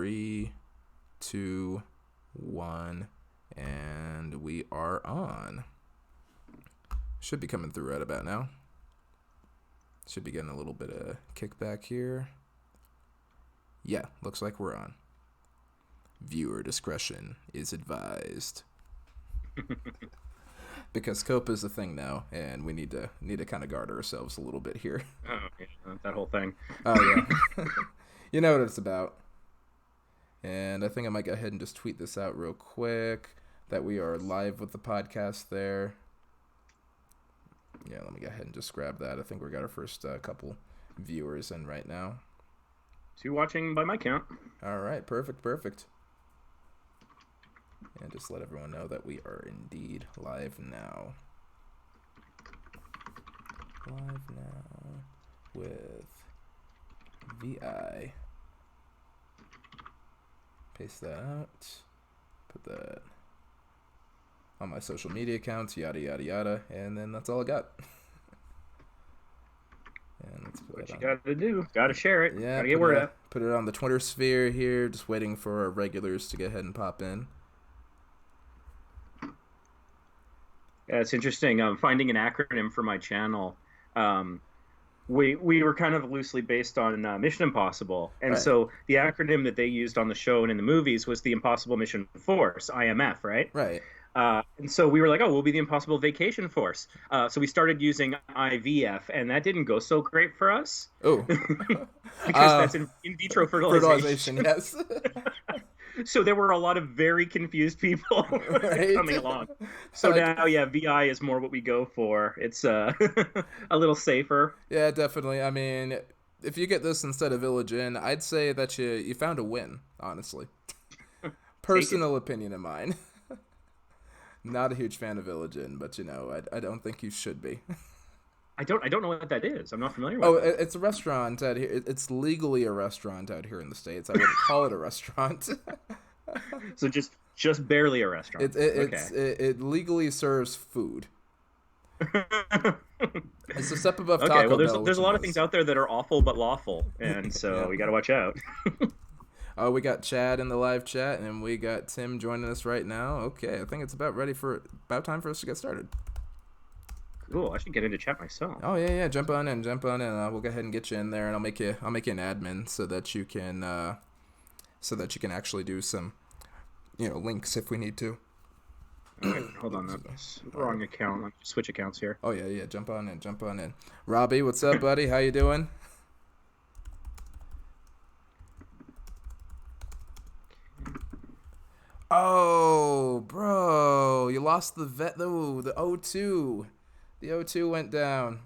3, 2, 1, and we are on. Should be coming through right about now. Should be getting a little bit of kickback here. Yeah, looks like we're on. Viewer discretion is advised. Because COPA is a thing now, and we need to kind of guard ourselves a little bit here. Oh, yeah, that whole thing. Oh, yeah. You know what it's about. And I think I might go ahead and just tweet this out real quick, that we are live with the podcast there. Yeah, let me go ahead and just grab that. I think we got our first couple viewers in right now. 2 watching by my count. All right, perfect. And just let everyone know that we are indeed live now. Live now with VI. Paste that out. Put that on my social media accounts, yada, yada, yada. And then that's all I got. And let's put what you on. gotta do. Gotta share it. Yeah, gotta get word out. Put it on the Twitter sphere here. Just waiting for our regulars to go ahead and pop in. Yeah, it's interesting. Finding an acronym for my channel. We were kind of loosely based on Mission Impossible, and right. So the acronym that they used on the show and in the movies was the Impossible Mission Force, IMF, right? Right. And so we were like, oh, we'll be the Impossible Vacation Force. So we started using IVF, and that didn't go so great for us. Oh. Because that's in vitro fertilization. Yes. So there were a lot of very confused people coming along. So now, yeah, VI is more what we go for. It's a little safer. Yeah, definitely. I mean, if you get this instead of Village Inn, I'd say that you found a win, honestly. Personal opinion of mine. Not a huge fan of Village Inn, but, I don't think you should be. I don't know what that is. I'm not familiar with it. It's a restaurant out here. It's legally a restaurant out here in the States. I wouldn't call it a restaurant. So just barely a restaurant. It legally serves food. It's a step above Taco Okay, well, Bell, there's a lot of things out there that are awful but lawful, and so yeah. We got to watch out. Oh, we got Chad in the live chat, and we got Tim joining us right now. Okay, I think it's about time for us to get started. Cool. I should get into chat myself. Oh yeah. Jump on in. We'll go ahead and get you in there, and I'll make you an admin so that you can actually do some, links if we need to. Okay, hold on. That's wrong account. Let me switch accounts here. Oh yeah. Jump on in. Robbie, what's up, buddy? How you doing? Oh, bro, you lost the vet. Though the O2. The O2 went down.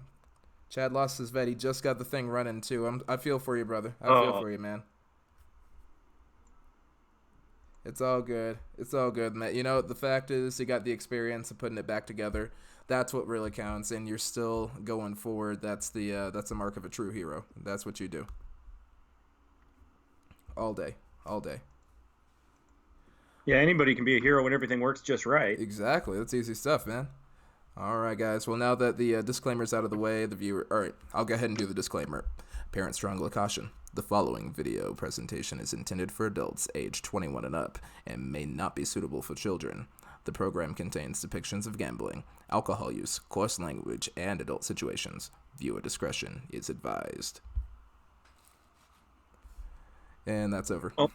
Chad lost his vet. He just got the thing running, too. I feel for you, brother. I feel for you, man. It's all good. Man. The fact is, you got the experience of putting it back together. That's what really counts, and you're still going forward. That's the mark of a true hero. That's what you do. All day. Yeah, anybody can be a hero when everything works just right. Exactly. That's easy stuff, man. All right, guys. Well, now that the disclaimer's out of the way, all right, I'll go ahead and do the disclaimer. Parent strongly caution. The following video presentation is intended for adults age 21 and up and may not be suitable for children. The program contains depictions of gambling, alcohol use, coarse language, and adult situations. Viewer discretion is advised. And that's over. Oh.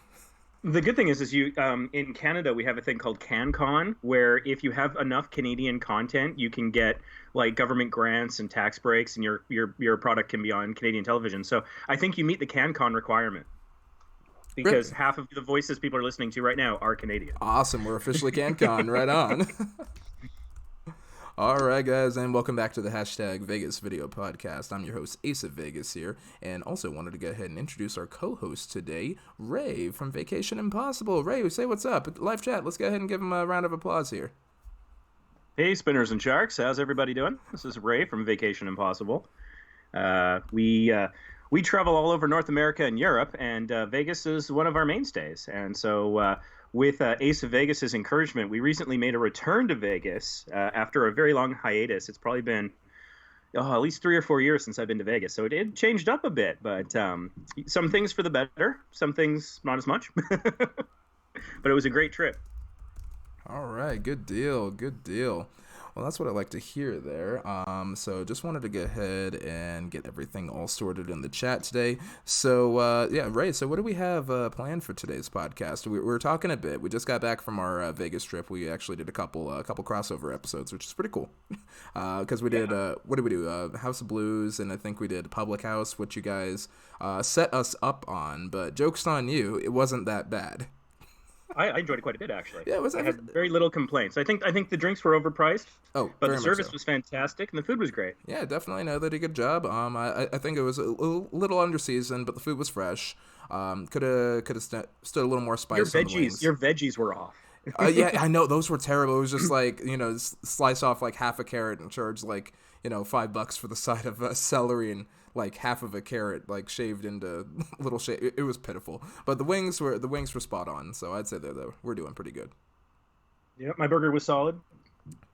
The good thing is you in Canada we have a thing called CanCon, where if you have enough Canadian content, you can get like government grants and tax breaks, and your product can be on Canadian television. So I think you meet the CanCon requirement because half of the voices people are listening to right now are Canadian. Awesome, we're officially CanCon. Right on. All right, guys, and welcome back to the #Vegas Video Podcast. I'm your host, Ace of Vegas here, and also wanted to go ahead and introduce our co-host today, Ray from Vacation Impossible. Ray, say what's up. Live chat. Let's go ahead and give him a round of applause here. Hey, spinners and sharks. How's everybody doing? This is Ray from Vacation Impossible. We travel all over North America and Europe, and Vegas is one of our mainstays. And so with Ace of Vegas's encouragement, we recently made a return to Vegas after a very long hiatus. It's probably been at least 3 or 4 years since I've been to Vegas, so it changed up a bit. But some things for the better, some things not as much. But it was a great trip. All right, good deal, good deal. Well, that's what I like to hear there. So just wanted to go ahead and get everything all sorted in the chat today. So yeah, Ray. So what do we have planned for today's podcast? We're talking a bit. We just got back from our Vegas trip. We actually did a couple crossover episodes, which is pretty cool. Because we did what did we do? House of Blues, and I think we did Public House, which you guys set us up on. But joke's on you, it wasn't that bad. I enjoyed it quite a bit, actually. Yeah, I had very little complaints. I think the drinks were overpriced. Oh, but the service was fantastic and the food was great. Yeah, definitely. No, they did a good job. I think it was a little underseasoned, but the food was fresh. Could have stood a little more spice on the wings. Your veggies were off. Yeah, I know those were terrible. It was just like, slice off like half a carrot and charge like, $5 for the side of celery and like half of a carrot like shaved into little shave. It was pitiful. But the wings were spot on. So I'd say we're doing pretty good. Yeah, my burger was solid.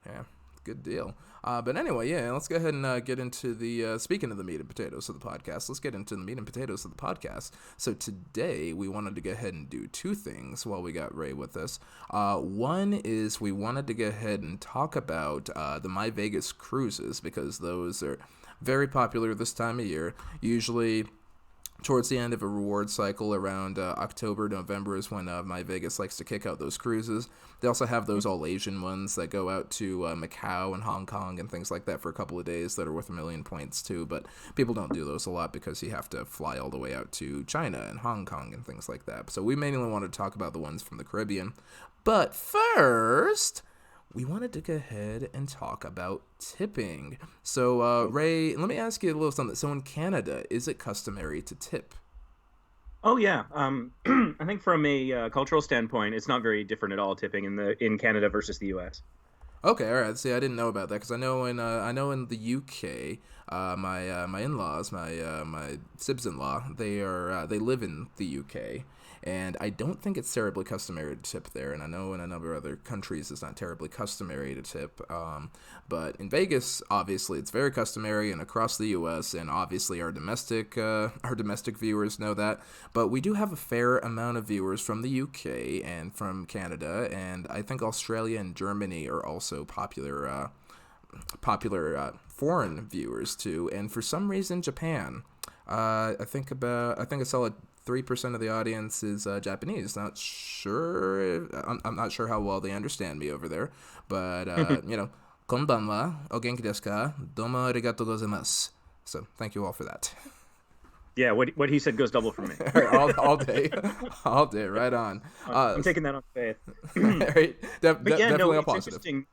Yeah, good deal. But anyway, yeah, let's go ahead and get into the, speaking of the meat and potatoes of the podcast, let's get into the meat and potatoes of the podcast. So today we wanted to go ahead and do two things while we got Ray with us. One is we wanted to go ahead and talk about the MyVegas cruises, because those are very popular this time of year. Usually towards the end of a reward cycle around October, November is when MyVegas likes to kick out those cruises. They also have those all Asian ones that go out to Macau and Hong Kong and things like that for a couple of days that are worth 1 million points too. But people don't do those a lot because you have to fly all the way out to China and Hong Kong and things like that. So we mainly wanted to talk about the ones from the Caribbean. But first, we wanted to go ahead and talk about tipping. So, Ray, let me ask you a little something. So in Canada, is it customary to tip? Oh, yeah. I think from a cultural standpoint, it's not very different at all, tipping in Canada versus the U.S. Okay, all right. See, I didn't know about that because I know in the UK, my in-laws, my sibs-in-law, they live in the UK. And I don't think it's terribly customary to tip there. And I know in a number of other countries it's not terribly customary to tip. But in Vegas, obviously, it's very customary, and across the U.S., and obviously our domestic viewers know that. But we do have a fair amount of viewers from the UK and from Canada, and I think Australia and Germany are also popular foreign viewers too. And for some reason, Japan. I think a solid 3% of the audience is Japanese. Not sure. I'm not sure how well they understand me over there. But, konbanwa, o genki desu ka, domo arigatou gozaimasu. So thank you all for that. Yeah, what he said goes double for me. all day. All day, right on. I'm taking that on faith. Right? Definitely a positive. Interesting.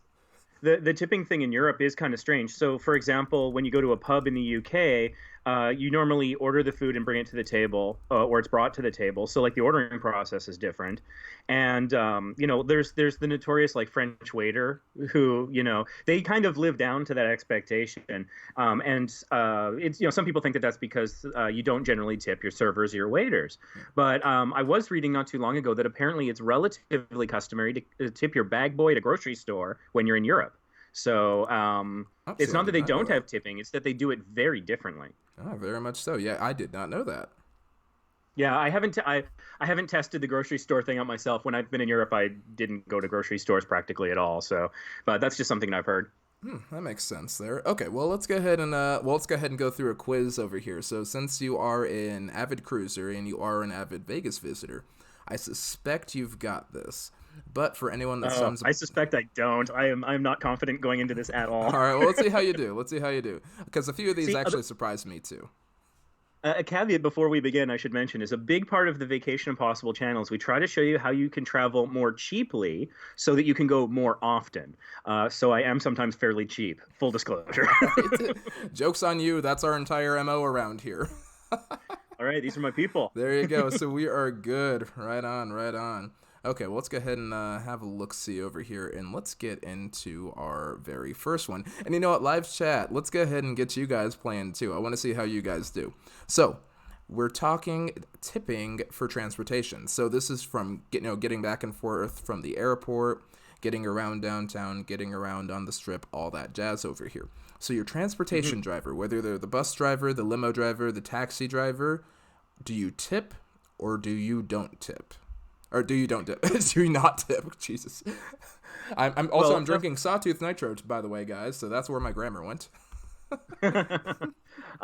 The tipping thing in Europe is kind of strange. So, for example, when you go to a pub in the UK, you normally order the food and bring it to the table, or it's brought to the table. So, like, the ordering process is different. And, there's the notorious, like, French waiter who, they kind of live down to that expectation. It's, some people think that that's because you don't generally tip your servers or your waiters. But I was reading not too long ago that apparently it's relatively customary to tip your bag boy at a grocery store when you're in Europe. So it's not that they don't have tipping; it's that they do it very differently. Oh, very much so. Yeah, I did not know that. Yeah, I haven't tested the grocery store thing out myself. When I've been in Europe, I didn't go to grocery stores practically at all. So, but that's just something I've heard. That makes sense there. Okay, well, let's go ahead and go through a quiz over here. So, since you are an avid cruiser and you are an avid Vegas visitor, I suspect you've got this. But for anyone that I suspect I don't. I'm not confident going into this at all. All right, well, let's see how you do. Because a few of these actually surprised me too. A caveat before we begin, I should mention, is a big part of the Vacation Impossible channels. We try to show you how you can travel more cheaply so that you can go more often. So I am sometimes fairly cheap. Full disclosure. Right. Joke's on you. That's our entire MO around here. All right, these are my people. There you go. So we are good. Right on. Okay, well, let's go ahead and have a look-see over here, and let's get into our very first one. And you know what, live chat, let's go ahead and get you guys playing too. I want to see how you guys do. So, we're talking tipping for transportation. So this is from getting back and forth from the airport, getting around downtown, getting around on the strip, all that jazz over here. So your transportation driver, whether they're the bus driver, the limo driver, the taxi driver, do you tip or do you don't tip? Or do you don't tip? Do you not tip? Jesus. I'm drinking Sawtooth Nitro, by the way, guys, so that's where my grammar went.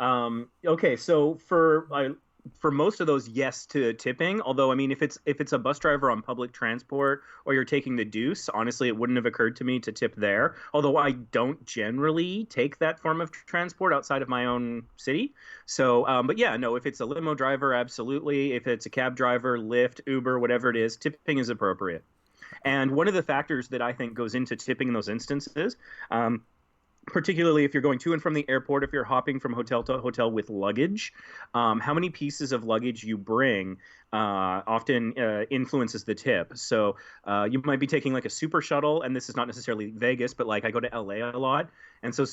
Okay, so for most of those, yes to tipping. Although, I mean, if it's a bus driver on public transport or you're taking the deuce, honestly, it wouldn't have occurred to me to tip there. Although I don't generally take that form of transport outside of my own city. So, but yeah, no, if it's a limo driver, absolutely. If it's a cab driver, Lyft, Uber, whatever it is, tipping is appropriate. And one of the factors that I think goes into tipping in those instances, particularly if you're going to and from the airport, if you're hopping from hotel to hotel with luggage, how many pieces of luggage you bring often influences the tip. So you might be taking like a super shuttle, and this is not necessarily Vegas, but like I go to LA a lot. And so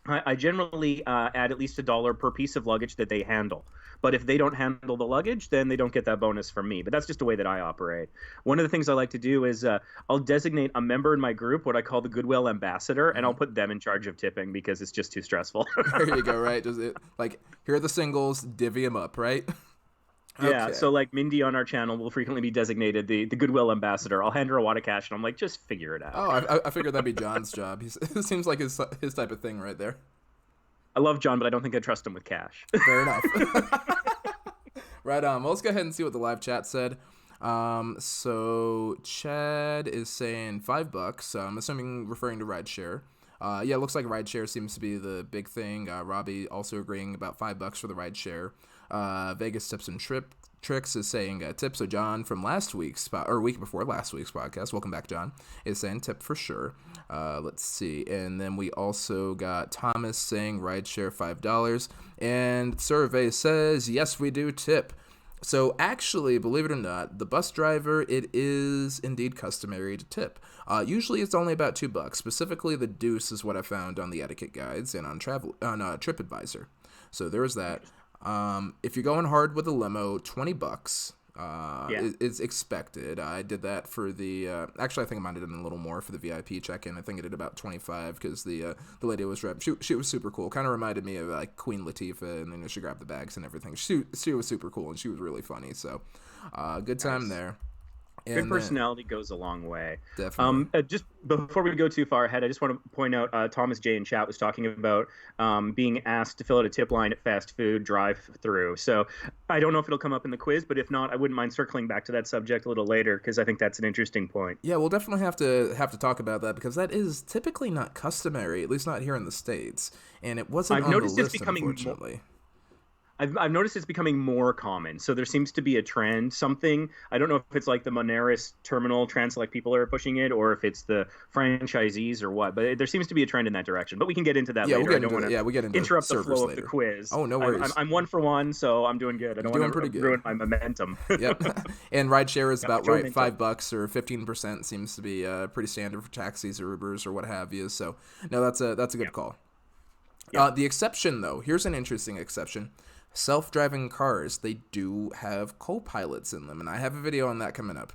I generally add at least $1 per piece of luggage that they handle. But if they don't handle the luggage, then they don't get that bonus from me. But that's just the way that I operate. One of the things I like to do is I'll designate a member in my group, what I call the Goodwill Ambassador, and I'll put them in charge of tipping because it's just too stressful. There you go, right? Here are the singles, divvy them up, right? Yeah, Okay. so like Mindy on our channel will frequently be designated the Goodwill Ambassador. I'll hand her a wad of cash, and I'm like, just figure it out. Oh, I figured that'd be John's job. It seems like his type of thing right there. I love John, but I don't think I trust him with cash. Fair enough. Right on. Well, let's go ahead and see what the live chat said. So Chad is saying $5. I'm assuming referring to rideshare. Yeah, it looks like rideshare seems to be the big thing. Robbie also agreeing about $5 for the rideshare. Vegas Tips and Tricks is saying tip. So John from week before last week's podcast, welcome back, John, is saying tip for sure. Let's see. And then we also got Thomas saying rideshare $5. And Survey says, yes, we do tip. So actually, believe it or not, the bus driver, it is indeed customary to tip. Usually it's only about $2. Specifically, the deuce is what I found on the etiquette guides and on TripAdvisor. So there's that. If you're going hard with a limo, $20 is expected. I did that for the actually I think I might have done a little more for the VIP check-in. I think I did about 25 because the lady was she was super cool. Kind of reminded me of like Queen Latifah, and then she grabbed the bags and everything. She was super cool and she was really funny. So good time there. Good personality goes a long way. Definitely. Just before we go too far ahead, I just want to point out Thomas J in chat was talking about being asked to fill out a tip line at fast food drive-through. So I don't know if it'll come up in the quiz, but if not, I wouldn't mind circling back to that subject a little later because I think that's an interesting point. Yeah, we'll definitely have to talk about that because that is typically not customary, at least not here in the States, and it wasn't on the list, unfortunately. I've noticed it's becoming more common. So there seems to be a trend, I don't know if it's like the Moneris terminal Transelect people are pushing it or if it's the franchisees or what, but there seems to be a trend in that direction. But we can get into that later. We get into interrupt the flow later. of the quiz. Oh, no worries. I'm 1 for 1, so I'm doing good. I don't want to ruin my momentum. Yep. And rideshare is about right. $5 or 15% seems to be pretty standard for taxis or Ubers or what have you. So no, that's a good call. Yep. The exception, though, here's an interesting exception. Self-driving cars, they do have co-pilots in them, and I have a video on that coming up.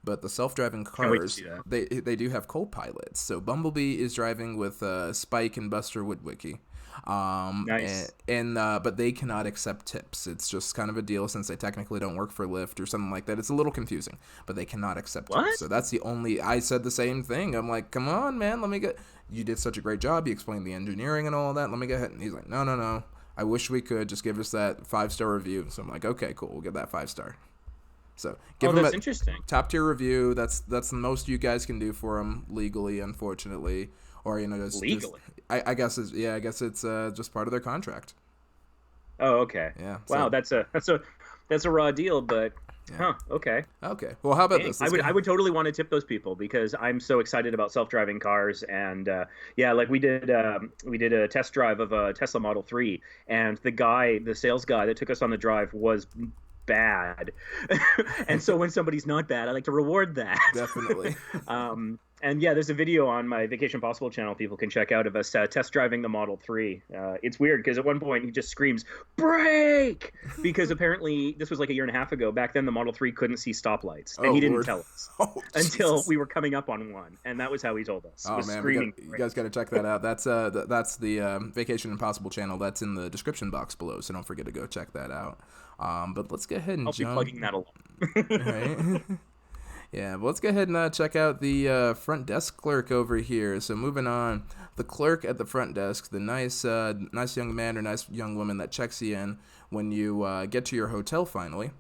But the self-driving cars, they do have co-pilots. So Bumblebee is driving with Spike and Buster Woodwicky. Nice. But they cannot accept tips. It's just kind of a deal since they technically don't work for Lyft or something like that. It's a little confusing, but they cannot accept tips. So that's the only. I said the same thing. I'm like, come on, man, you did such a great job. You explained the engineering and all that. Let me go ahead. And he's like, no. I wish we could just give us that 5-star review. So I'm like, okay, cool. We'll get that 5-star. So give them interesting. Top tier review. That's the most you guys can do for them legally, unfortunately, or just legally. I guess it's just part of their contract. Oh, okay. Yeah. Wow, so. that's a raw deal, but. Yeah. Huh. Okay. Okay. Well, how about this? I would totally want to tip those people because I'm so excited about self-driving cars, and like we did a test drive of a Tesla Model 3, and the sales guy that took us on the drive was bad, and so when somebody's not bad, I like to reward that. Definitely. And yeah, there's a video on my Vacation Possible channel people can check out of us test driving the Model 3. It's weird because at one point he just screams, "Brake!" Because apparently this was like a year and a half ago. Back then, the Model 3 couldn't see stoplights. And Oh he didn't Lord. tell us Oh until Jesus. we were coming up on one. And that was how he told us. Oh Was man, screaming. you guys got to check that out. That's the Vacation Impossible channel. That's in the description box below, so don't forget to go check that out. But let's go ahead and I'll be jump. plugging that along. Right. Yeah, but let's go ahead and check out the front desk clerk over here. So moving on, the clerk at the front desk, the nice young man or nice young woman that checks you in when you get to your hotel finally.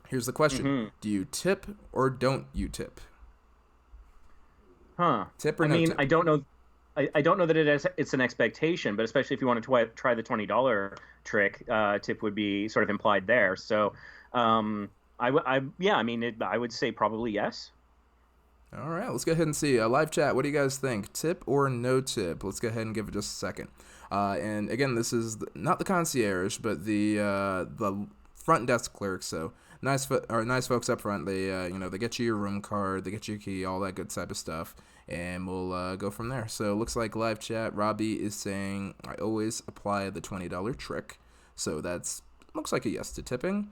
Here's the question: Do you tip or don't you tip? Huh. Tip or no tip? I don't know. I don't know that it's an expectation, but especially if you want to try the $20 trick, tip would be sort of implied there. So, yeah, I would say probably yes. All right, let's go ahead and see. Live chat, what do you guys think? Tip or no tip? Let's go ahead and give it just a second. And again, this is not the concierge, but the front desk clerk. So nice folks up front. They they get you your room card, they get you your key, all that good type of stuff, and we'll go from there. So it looks like live chat. Robbie is saying I always apply the $20 trick. So that's looks like a yes to tipping.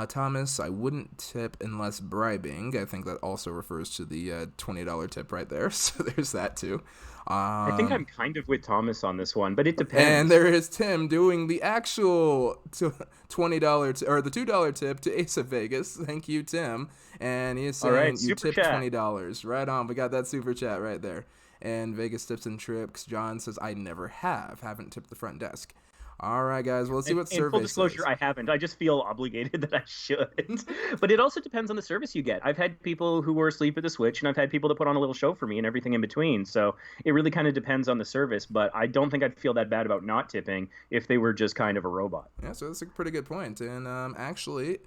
Thomas, I wouldn't tip unless bribing. I think that also refers to the $20 tip right there. So there's that too. I think I'm kind of with Thomas on this one, but it depends. And there is Tim doing the actual $20 or the $2 tip to Ace of Vegas. Thank you, Tim. And he is saying right, you tip chat. $20. Right on. We got that super chat right there. And Vegas tips and tricks. John says I never haven't tipped the front desk. All right, guys. Well, let's see what survey says. Full disclosure, I haven't. I just feel obligated that I should. But it also depends on the service you get. I've had people who were asleep at the switch, and I've had people that put on a little show for me and everything in between. So it really kind of depends on the service. But I don't think I'd feel that bad about not tipping if they were just kind of a robot. Yeah, so that's a pretty good point. And actually,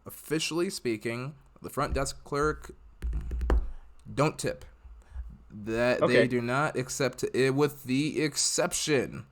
officially speaking, the front desk clerk don't tip. They do not accept it, with the exception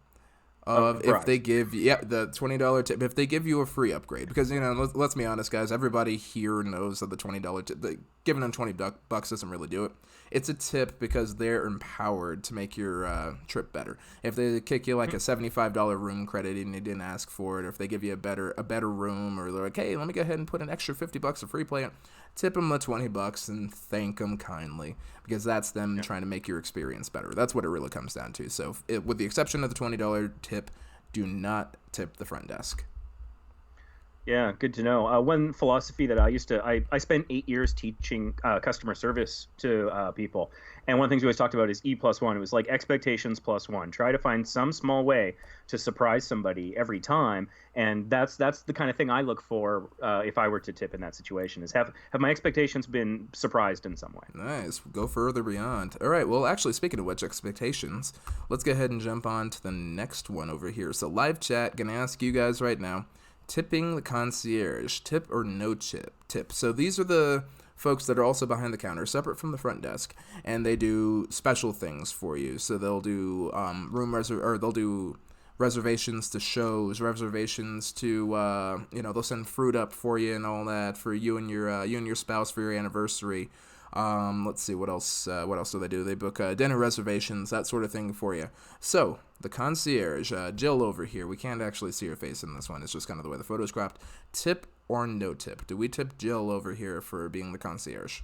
of if they give the $20 tip, if they give you a free upgrade, because let's be honest, guys, everybody here knows that the $20 tip, giving them $20 doesn't really do it. It's a tip because they're empowered to make your trip better. If they kick you like a $75 room credit and you didn't ask for it, or if they give you a better room, or they're like, hey, let me go ahead and put an extra $50 of free play, tip them the $20 and thank them kindly, because that's them trying to make your experience better. That's what it really comes down to. So with the exception of the $20 tip, do not tip the front desk. Yeah, good to know. One philosophy that I spent 8 years teaching customer service to people. And one of the things we always talked about is E+1. It was like expectations +1. Try to find some small way to surprise somebody every time. And that's the kind of thing I look for if I were to tip in that situation, is have my expectations been surprised in some way. Nice. Go further beyond. All right. Well, actually, speaking of which, expectations, let's go ahead and jump on to the next one over here. So live chat, going to ask you guys right now, tipping the concierge, tip or no tip. So these are the folks that are also behind the counter, separate from the front desk, and they do special things for you. So they'll do they'll do reservations to shows, reservations to they'll send fruit up for you and all that for you and your spouse for your anniversary. Let's see what else do they do. They book dinner reservations, that sort of thing for you. So the concierge, Jill over here, we can't actually see her face in this one, it's just kind of the way the photo's cropped. Tip or no tip? Do we tip Jill over here for being the concierge?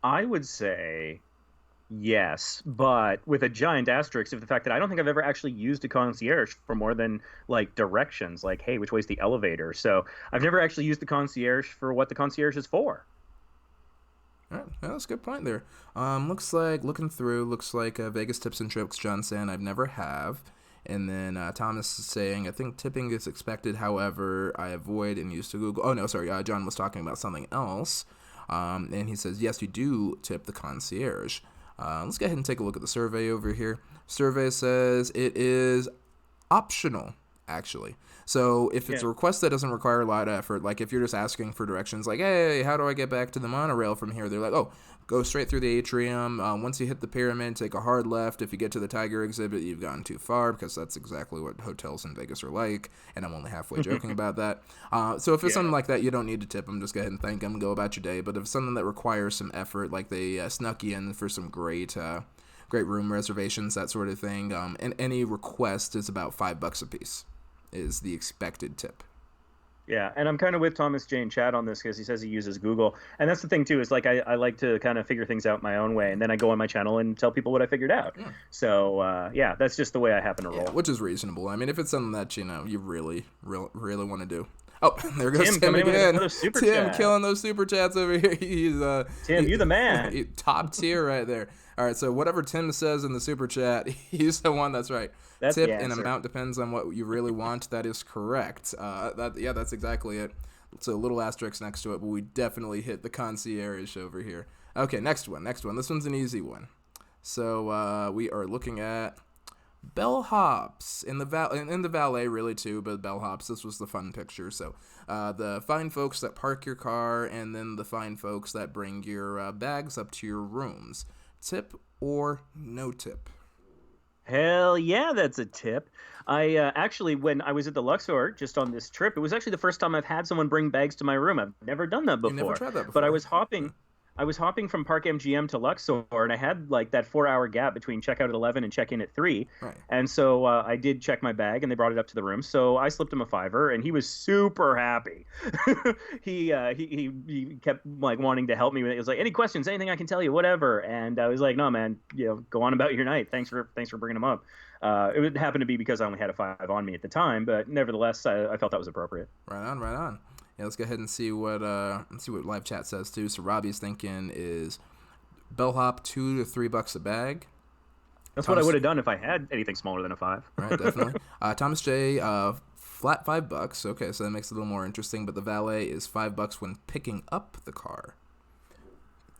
I would say yes, but with a giant asterisk of the fact that I don't think I've ever actually used a concierge for more than like directions, like, hey, which way's the elevator? So I've never actually used the concierge for what the concierge is for. All right, yeah, that's a good point there. Looks like Vegas tips and tricks. John saying I've never have, and then Thomas is saying I think tipping is expected. However, I avoid and used to Google. Oh no, sorry. John was talking about something else, and he says yes, you do tip the concierge. Let's go ahead and take a look at the survey over here. Survey says it is optional actually. So if it's a request that doesn't require a lot of effort, like if you're just asking for directions, like, hey, how do I get back to the monorail from here? They're like, oh, go straight through the atrium. Once you hit the pyramid, take a hard left. If you get to the tiger exhibit, you've gone too far, because that's exactly what hotels in Vegas are like, and I'm only halfway joking about that. So if it's something like that, you don't need to tip them. Just go ahead and thank them and go about your day. But if it's something that requires some effort, like they snuck you in for some great room reservations, that sort of thing, and any request is about $5 a piece is the expected tip. Yeah, and I'm kind of with Thomas J in chat on this because he says he uses Google. And that's the thing, too, is like I like to kind of figure things out my own way. And then I go on my channel and tell people what I figured out. Yeah. So, yeah, that's just the way I happen to roll. Which is reasonable. I mean, if it's something that, you really want to do. Oh, there goes Tim again. Tim chat. Killing those super chats over here. He's Tim, you the man. Top tier right there. All right, so whatever Tim says in the super chat, he's the one that's right. That's Tip the answer. and amount depends on what you really want. That is correct. That's exactly it. So a little asterisk next to it, but we definitely hit the concierge over here. Okay, next one. This one's an easy one. So we are looking at bellhops in the valet, really, too, but bellhops, this was the fun picture. So the fine folks that park your car, and then the fine folks that bring your bags up to your rooms. Tip or no tip? Hell yeah, that's a tip. I actually, when I was at the Luxor just on this trip, it was actually the first time I've had someone bring bags to my room. I've never done that before. You never tried that before. But I was hopping from Park MGM to Luxor, and I had like that 4-hour gap between checkout at 11 and check-in at 3. Right. And so I did check my bag, and they brought it up to the room. So I slipped him a $5, and he was super happy. he kept like wanting to help me with it. He was like, "Any questions? Anything I can tell you? Whatever." And I was like, "No, man. Go on about your night. Thanks for bringing him up." It would happen to be because I only had a 5 on me at the time, but nevertheless, I felt that was appropriate. Right on. Yeah, let's go ahead and see what live chat says too. So Robbie's thinking is bellhop $2 to $3 a bag. That's what I would have done if I had anything smaller than a 5. Right, definitely. Thomas J, flat $5. Okay, so that makes it a little more interesting. But the valet is $5 when picking up the car.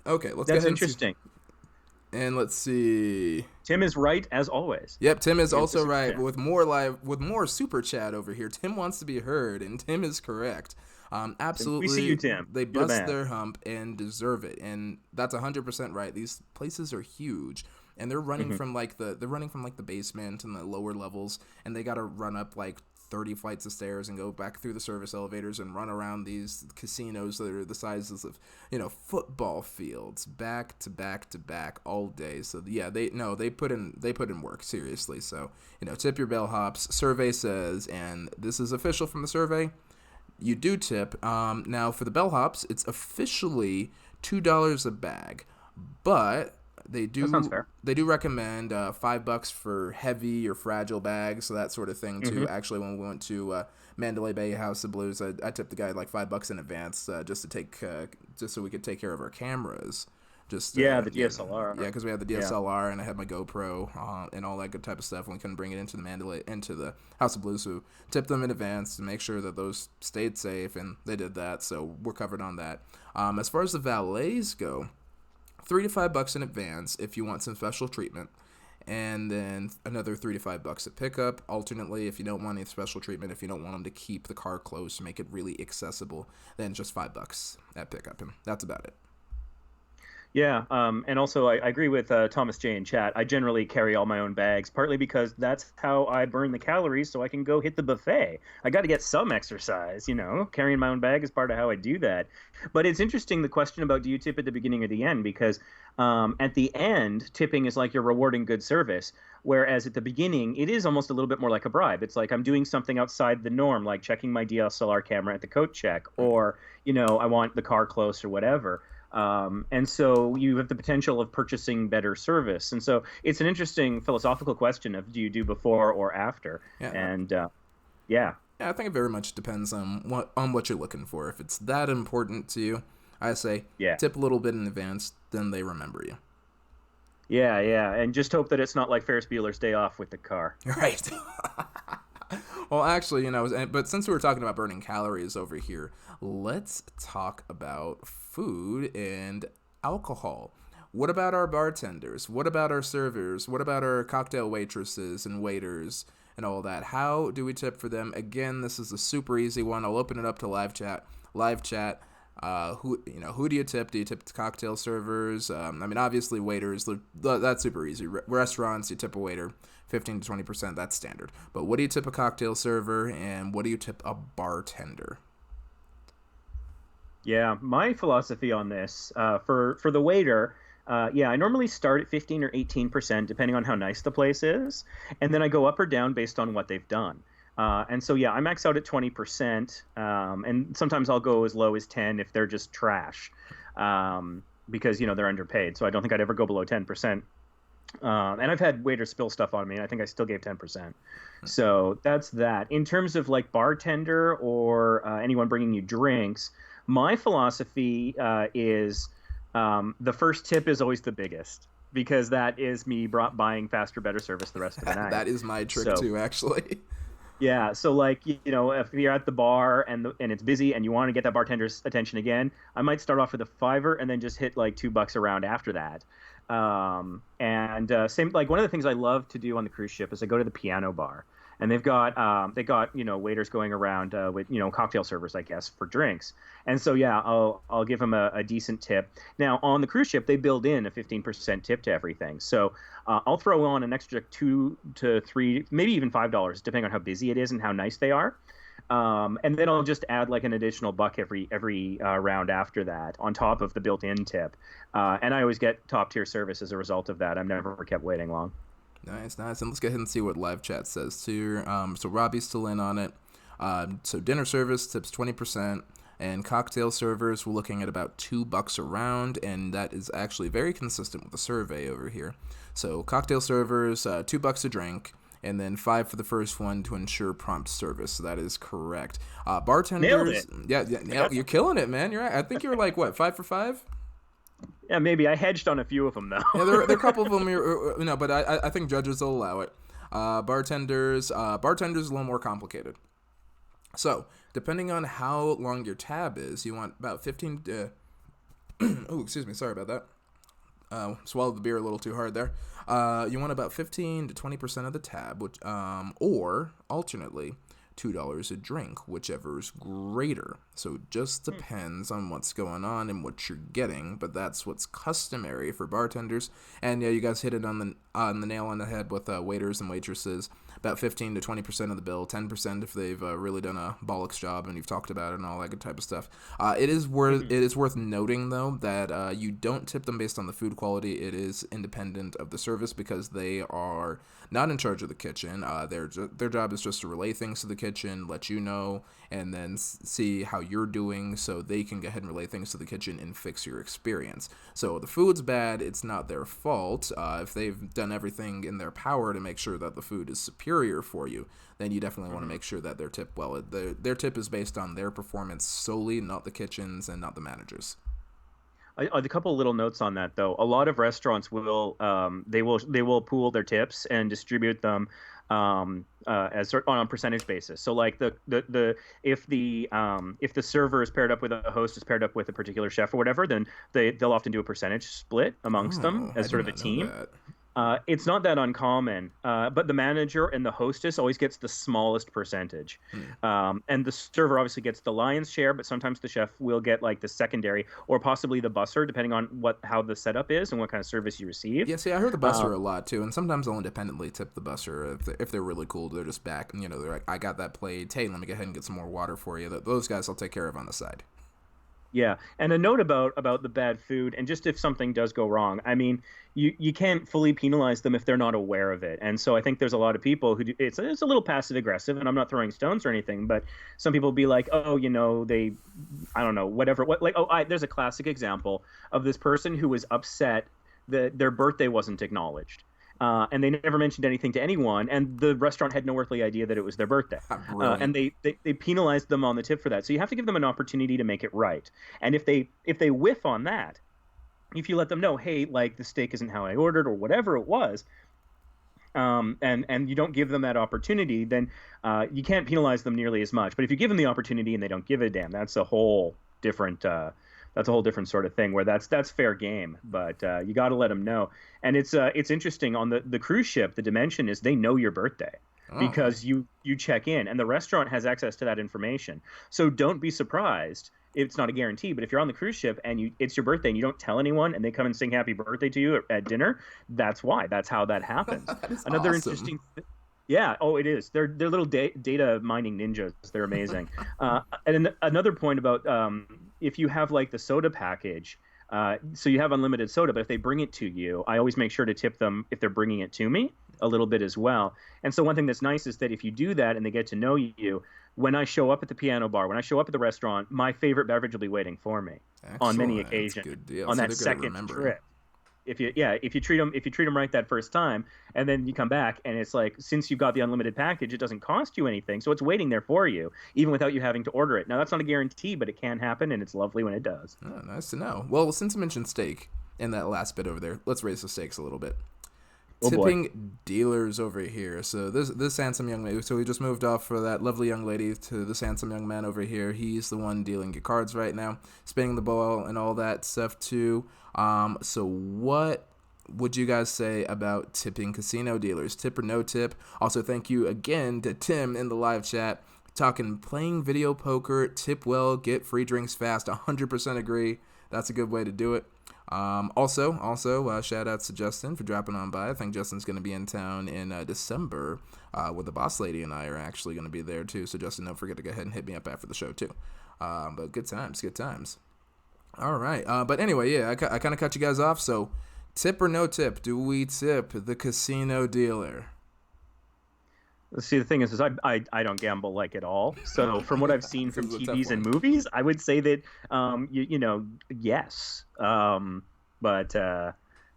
Okay, let's. That's interesting. And let's see. Tim is right as always. Yep, Tim is also right. With more super chat over here. Tim wants to be heard, and Tim is correct. Absolutely. We see you, Tim. They bust their hump and deserve it, and that's 100% right. These places are huge, and they're running from like the basement and the lower levels, and they got to run up like 30 flights of stairs and go back through the service elevators and run around these casinos that are the sizes of football fields, back to back to back all day. So yeah, they put in work, seriously. So tip your bellhops. Survey says, and this is official from the survey, you do tip. Now for the bellhops, it's officially $2 a bag, but they do recommend $5 for heavy or fragile bags, so that sort of thing too. Actually, when we went to Mandalay Bay House of Blues, I tipped the guy like $5 in advance just so we could take care of our cameras. The DSLR. Yeah, because we had the DSLR and I had my GoPro and all that good type of stuff, and we couldn't bring it into the House of Blues. So tipped them in advance to make sure that those stayed safe, and they did that. So we're covered on that. As far as the valets go, $3 to $5 in advance if you want some special treatment, and then another $3 to $5 at pickup. Alternately, if you don't want any special treatment, if you don't want them to keep the car close to make it really accessible, then just $5 at pickup, and that's about it. Yeah, and also I agree with Thomas J in chat. I generally carry all my own bags, partly because that's how I burn the calories so I can go hit the buffet. I got to get some exercise, Carrying my own bag is part of how I do that. But it's interesting, the question about do you tip at the beginning or the end, because at the end, tipping is like you're rewarding good service, whereas at the beginning, it is almost a little bit more like a bribe. It's like I'm doing something outside the norm, like checking my DSLR camera at the coat check, or, I want the car close or whatever. And so you have the potential of purchasing better service. And so it's an interesting philosophical question of do you do before or after? Yeah. And yeah, I think it very much depends on what you're looking for. If it's that important to you, I say tip a little bit in advance, then they remember you. Yeah, and just hope that it's not like Ferris Bueller's Day Off with the car. Right. Well, actually, but since we were talking about burning calories over here, let's talk about food and alcohol. What about our bartenders? What about our servers? What about our cocktail waitresses and waiters? and all that. How do we tip for them? Again, this is a super easy one. I'll open it up to live chat. Who do you tip? Do you tip cocktail servers? Obviously waiters. That's super easy. Restaurants, you tip a waiter 15 to 20%. That's standard. But what do you tip a cocktail server, and what do you tip a bartender? Yeah, my philosophy on this for the waiter. I normally start at 15 or 18%, depending on how nice the place is, and then I go up or down based on what they've done. I max out at 20%, and sometimes I'll go as low as 10 if they're just trash, because they're underpaid. So I don't think I'd ever go below 10%. And I've had waiters spill stuff on me, and I think I still gave 10%. So that's that. In terms of like bartender or anyone bringing you drinks, my philosophy is the first tip is always the biggest, because that is me buying faster, better service the rest of the night. That is my trick too, actually. Yeah, so like, if you're at the bar and it's busy and you want to get that bartender's attention again, I might start off with a $5 and then just hit like $2 a round after that. Same, like, one of the things I love to do on the cruise ship is I go to the piano bar, and they got waiters going around with cocktail servers, I guess, for drinks. And so I'll give them a decent tip. Now on the cruise ship they build in a 15% tip to everything, so I'll throw on an extra $2 to $3, maybe even $5, depending on how busy it is and how nice they are. And then I'll just add like an additional buck every round after that on top of the built-in tip. And I always get top-tier service as a result of that. I've never kept waiting long. Nice. And let's go ahead and see what live chat says too. So Robbie's still in on it. So dinner service tips 20%, and cocktail servers we're looking at about $2 a round, and that is actually very consistent with the survey over here. So cocktail servers, $2 a drink, and then $5 for the first one to ensure prompt service. So that is correct. Bartenders, nailed it. Yeah, you're killing it, man. You're right. I think you're like what, 5 for 5? Yeah, maybe I hedged on a few of them though. Yeah, there are a couple of them, but I think judges will allow it. Bartenders a little more complicated. So depending on how long your tab is, you want about 15. Oh, excuse me. Sorry about that. Swallowed the beer a little too hard there. You want about 15 to 20% of the tab, which, or alternately, $2 a drink, whichever is greater. So it just depends on what's going on and what you're getting, but that's what's customary for bartenders. And yeah, you guys hit it on the nail on the head with waiters and waitresses. About 15 to 20% of the bill, 10% if they've really done a bollocks job and you've talked about it and all that good type of stuff. It is worth noting though that you don't tip them based on the food quality. It is independent of the service because they are not in charge of the kitchen. Their job is just to relay things to the kitchen, let you know, and then see how you're doing so they can go ahead and relay things to the kitchen and fix your experience. So the food's bad, it's not their fault. If they've done everything in their power to make sure that the food is superior for you, then you definitely want to make sure that their tip tip is based on their performance solely, not the kitchens and not the managers. A couple of little notes on that though. A lot of restaurants will they will pool their tips and distribute them on a percentage basis. So like if the server is paired up with a host is paired up with a particular chef or whatever, then they'll often do a percentage split amongst them as sort of a team. It's not that uncommon, but the manager and the hostess always gets the smallest percentage. And the server obviously gets the lion's share, but sometimes the chef will get like the secondary or possibly the busser, depending on how the setup is and what kind of service you receive. Yeah, see, I heard the busser a lot too, and sometimes they'll independently tip the busser if they're really cool. They're just back, and they're like, I got that plate. Hey, let me go ahead and get some more water for you. Those guys I'll take care of on the side. Yeah, and a note about the bad food, and just if something does go wrong, I mean, you can't fully penalize them if they're not aware of it. And so I think there's a lot of people who do, it's a little passive aggressive, and I'm not throwing stones or anything, but some people be like, oh, I don't know, whatever. There's a classic example of this person who was upset that their birthday wasn't acknowledged. And they never mentioned anything to anyone, and the restaurant had no earthly idea that it was their birthday. And they penalized them on the tip for that. So you have to give them an opportunity to make it right. And if they whiff on that, if you let them know, hey, like the steak isn't how I ordered or whatever it was, and you don't give them that opportunity, then you can't penalize them nearly as much. But if you give them the opportunity and they don't give a damn, that's a whole different sort of thing where that's fair game, but you got to let them know. And it's interesting on the cruise ship. The dimension is they know your birthday. Oh. because you check in and the restaurant has access to that information. So don't be surprised. It's not a guarantee, but if you're on the cruise ship and it's your birthday and you don't tell anyone and they come and sing happy birthday to you at dinner, that's why. That's how that happens. That is Another awesome. interesting Yeah, oh, it is. They're little data mining ninjas. They're amazing. And another point about if you have like the soda package, so you have unlimited soda, but if they bring it to you, I always make sure to tip them if they're bringing it to me a little bit as well. And so one thing that's nice is that if you do that and they get to know you, when I show up at the piano bar, when I show up at the restaurant, my favorite beverage will be waiting for me on many Excellent. That's a occasions good deal. on So that they're good at second remembering. trip. If you treat them right that first time, and then you come back and it's like, since you've got the unlimited package, it doesn't cost you anything, so it's waiting there for you even without you having to order it. Now that's not a guarantee, but it can happen, and it's lovely when it does. Oh, nice to know. Well, since you mentioned steak in that last bit over there, let's raise the stakes a little bit. Oh boy. Tipping dealers over here. So this handsome young lady. So we just moved off for that lovely young lady to this handsome young man over here. He's the one dealing your cards right now, spinning the ball and all that stuff too. So what would you guys say about tipping casino dealers? Tip or no tip? Also, thank you again to Tim in the live chat talking playing video poker. Tip well, get free drinks fast. 100% agree. That's a good way to do it. Also, shout outs to Justin for dropping on by. I think Justin's going to be in town in December, where the boss lady and I are actually going to be there too. So Justin, don't forget to go ahead and hit me up after the show too. But good times. All right. But anyway, yeah, I kind of cut you guys off. So tip or no tip? Do we tip the casino dealer? See, the thing is I don't gamble like at all. So from what I've seen This from is a tough TVs and one. movies, I would say that yes. But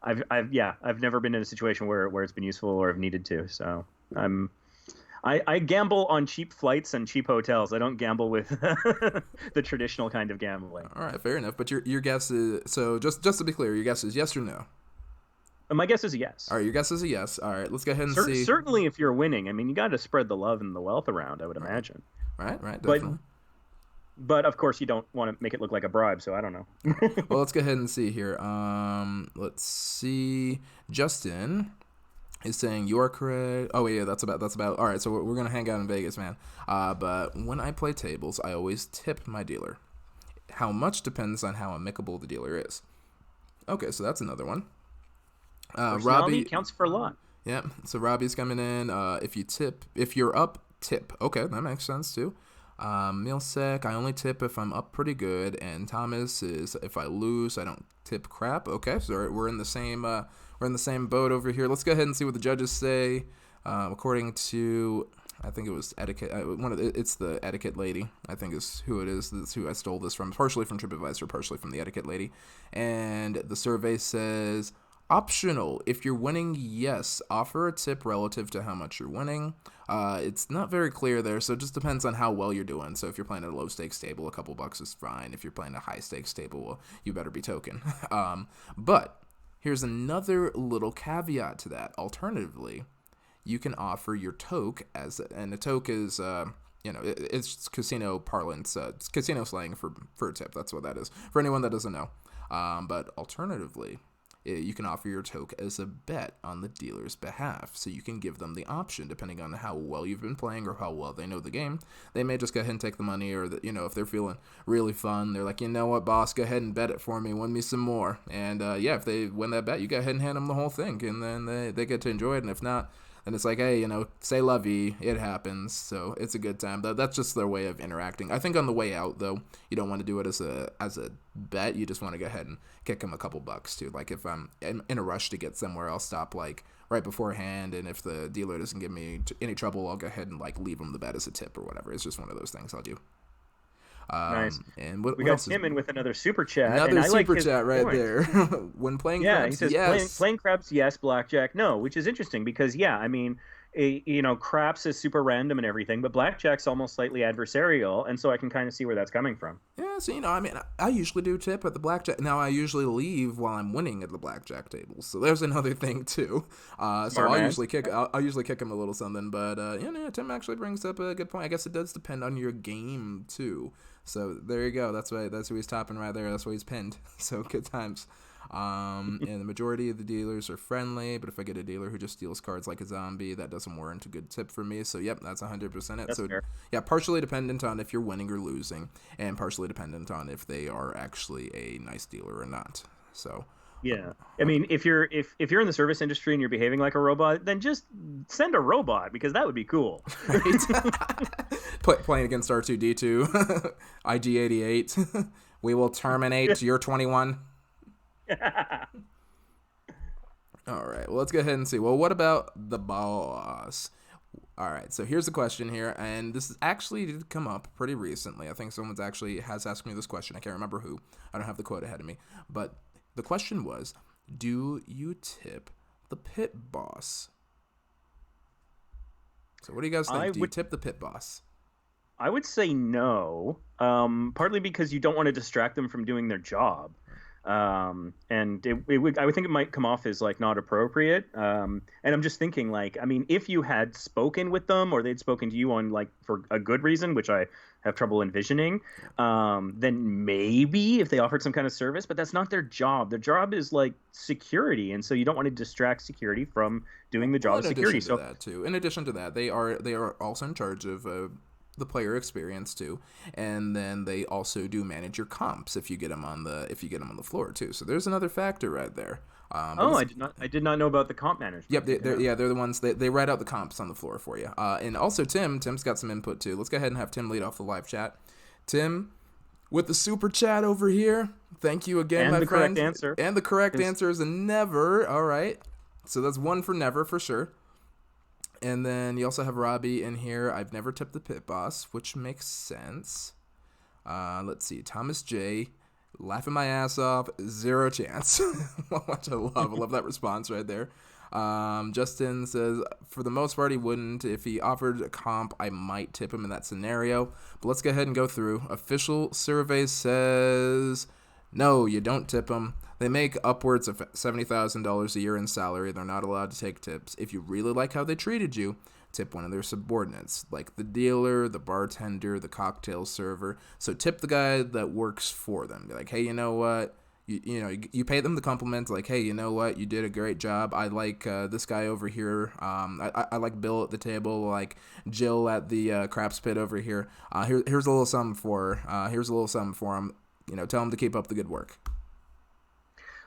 I've never been in a situation where it's been useful or have needed to. So I gamble on cheap flights and cheap hotels. I don't gamble with the traditional kind of gambling. All right, fair enough. But your guess is, so just to be clear, your guess is yes or no? My guess is a yes. All right, your guess is a yes. All right, let's go ahead and see. Certainly, if you're winning, I mean, you got to spread the love and the wealth around, I would imagine. Right, But definitely. but of course, you don't want to make it look like a bribe, so I don't know. Well, let's go ahead and see here. Let's see. Justin is saying you're correct. Oh, yeah, that's about. All right, so we're gonna hang out in Vegas, man. But when I play tables, I always tip my dealer. How much depends on how amicable the dealer is. Okay, so that's another one. Personality Robbie counts for a lot. Yeah, so Robbie's coming in. If you're up, tip. Okay, that makes sense too. Milsec, I only tip if I'm up pretty good, and Thomas is if I lose, I don't tip crap. Okay, so we're in the same boat over here. Let's go ahead and see what the judges say. According to, I think it was etiquette. It's the etiquette lady. I think is who it is. That's who I stole this from. Partially from TripAdvisor, partially from the etiquette lady. And the survey says, optional. If you're winning, yes. Offer a tip relative to how much you're winning. It's not very clear there, so it just depends on how well you're doing. So if you're playing at a low stakes table, a couple bucks is fine. If you're playing a high stakes table, well, you better be token. But here's another little caveat to that. Alternatively, you can offer your toke and a toke is it's casino parlance, it's casino slang for a tip. That's what that is for anyone that doesn't know. But alternatively, you can offer your toke as a bet on the dealer's behalf. So you can give them the option, depending on how well you've been playing or how well they know the game. They may just go ahead and take the money, or if they're feeling really fun, they're like, you know what, boss, go ahead and bet it for me, win me some more. And if they win that bet, you go ahead and hand them the whole thing, and then they get to enjoy it. And if not, then it's like, hey, say la vie, it happens. So it's a good time. That's just their way of interacting. I think on the way out, though, you don't want to do it as a bet. You just want to go ahead and kick them a couple bucks too. Like if I'm in a rush to get somewhere, I'll stop like right beforehand, and if the dealer doesn't give me any trouble, I'll go ahead and like leave them the bet as a tip or whatever. It's just one of those things I'll do. Nice. And we what got else Tim in with another super chat. another and I super like chat right point. there. When playing Yeah, craps, he says yes. playing craps, yes, blackjack, no, which is interesting because I mean, craps is super random and everything, but blackjack's almost slightly adversarial, and so I can kind of see where that's coming from. Yeah, so I mean, I usually do tip at the blackjack. Now I usually leave while I'm winning at the blackjack table, so there's another thing too. So I'll usually kick him a little something, but Tim actually brings up a good point. I guess it does depend on your game too. So there you go. That's who he's topping right there. That's why he's pinned. So good times. And the majority of the dealers are friendly, but if I get a dealer who just steals cards like a zombie, that doesn't warrant a good tip for me. So, yep, that's 100% it. That's So, fair. yeah, partially dependent on if you're winning or losing, and partially dependent on if they are actually a nice dealer or not. So, Yeah. I okay. mean, if you're in the service industry and you're behaving like a robot, then just send a robot because that would be cool. Right? Playing against R2D2, IG88. We will terminate your 21. All right. Well, let's go ahead and see. Well, what about the boss? All right. So here's the question here, and this is actually did come up pretty recently. I think someone's actually has asked me this question. I can't remember who. I don't have the quote ahead of me, but the question was, do you tip the pit boss? So what do you guys think? Do you tip the pit boss? I would say no, partly because you don't want to distract them from doing their job. And I would think it might come off as like not appropriate. And I'm just thinking like, I mean, if you had spoken with them or they'd spoken to you on like for a good reason, which I have trouble envisioning, then maybe if they offered some kind of service, but that's not their job. Their job is like security. And so you don't want to distract security from doing the job of security. So that too, in addition to that, they are also in charge of the player experience too, and then they also do manage your comps if you get them on the floor too. So there's another factor right there. I did not know about the comp management. Yep, they're the ones they write out the comps on the floor for you. And also Tim's got some input too. Let's go ahead and have Tim lead off the live chat. Tim, with the super chat over here. Thank you again, my friend. Correct answer. And the correct answer is a never. All right, so that's one for never for sure. And then you also have Robbie in here. I've never tipped the pit boss, which makes sense. Let's see. Thomas J. Laughing my ass off. Zero chance. Which I love that response right there. Justin says, for the most part, he wouldn't. If he offered a comp, I might tip him in that scenario. But let's go ahead and go through. Official survey says, no, you don't tip them. They make upwards of $70,000 a year in salary. They're not allowed to take tips. If you really like how they treated you, tip one of their subordinates, like the dealer, the bartender, the cocktail server. So tip the guy that works for them. Be like, hey, you know what? You pay them the compliment, like, hey, you know what? You did a great job. I like this guy over here. I like Bill at the table, like Jill at the craps pit over here. Here's a little something for him. Tell him to keep up the good work.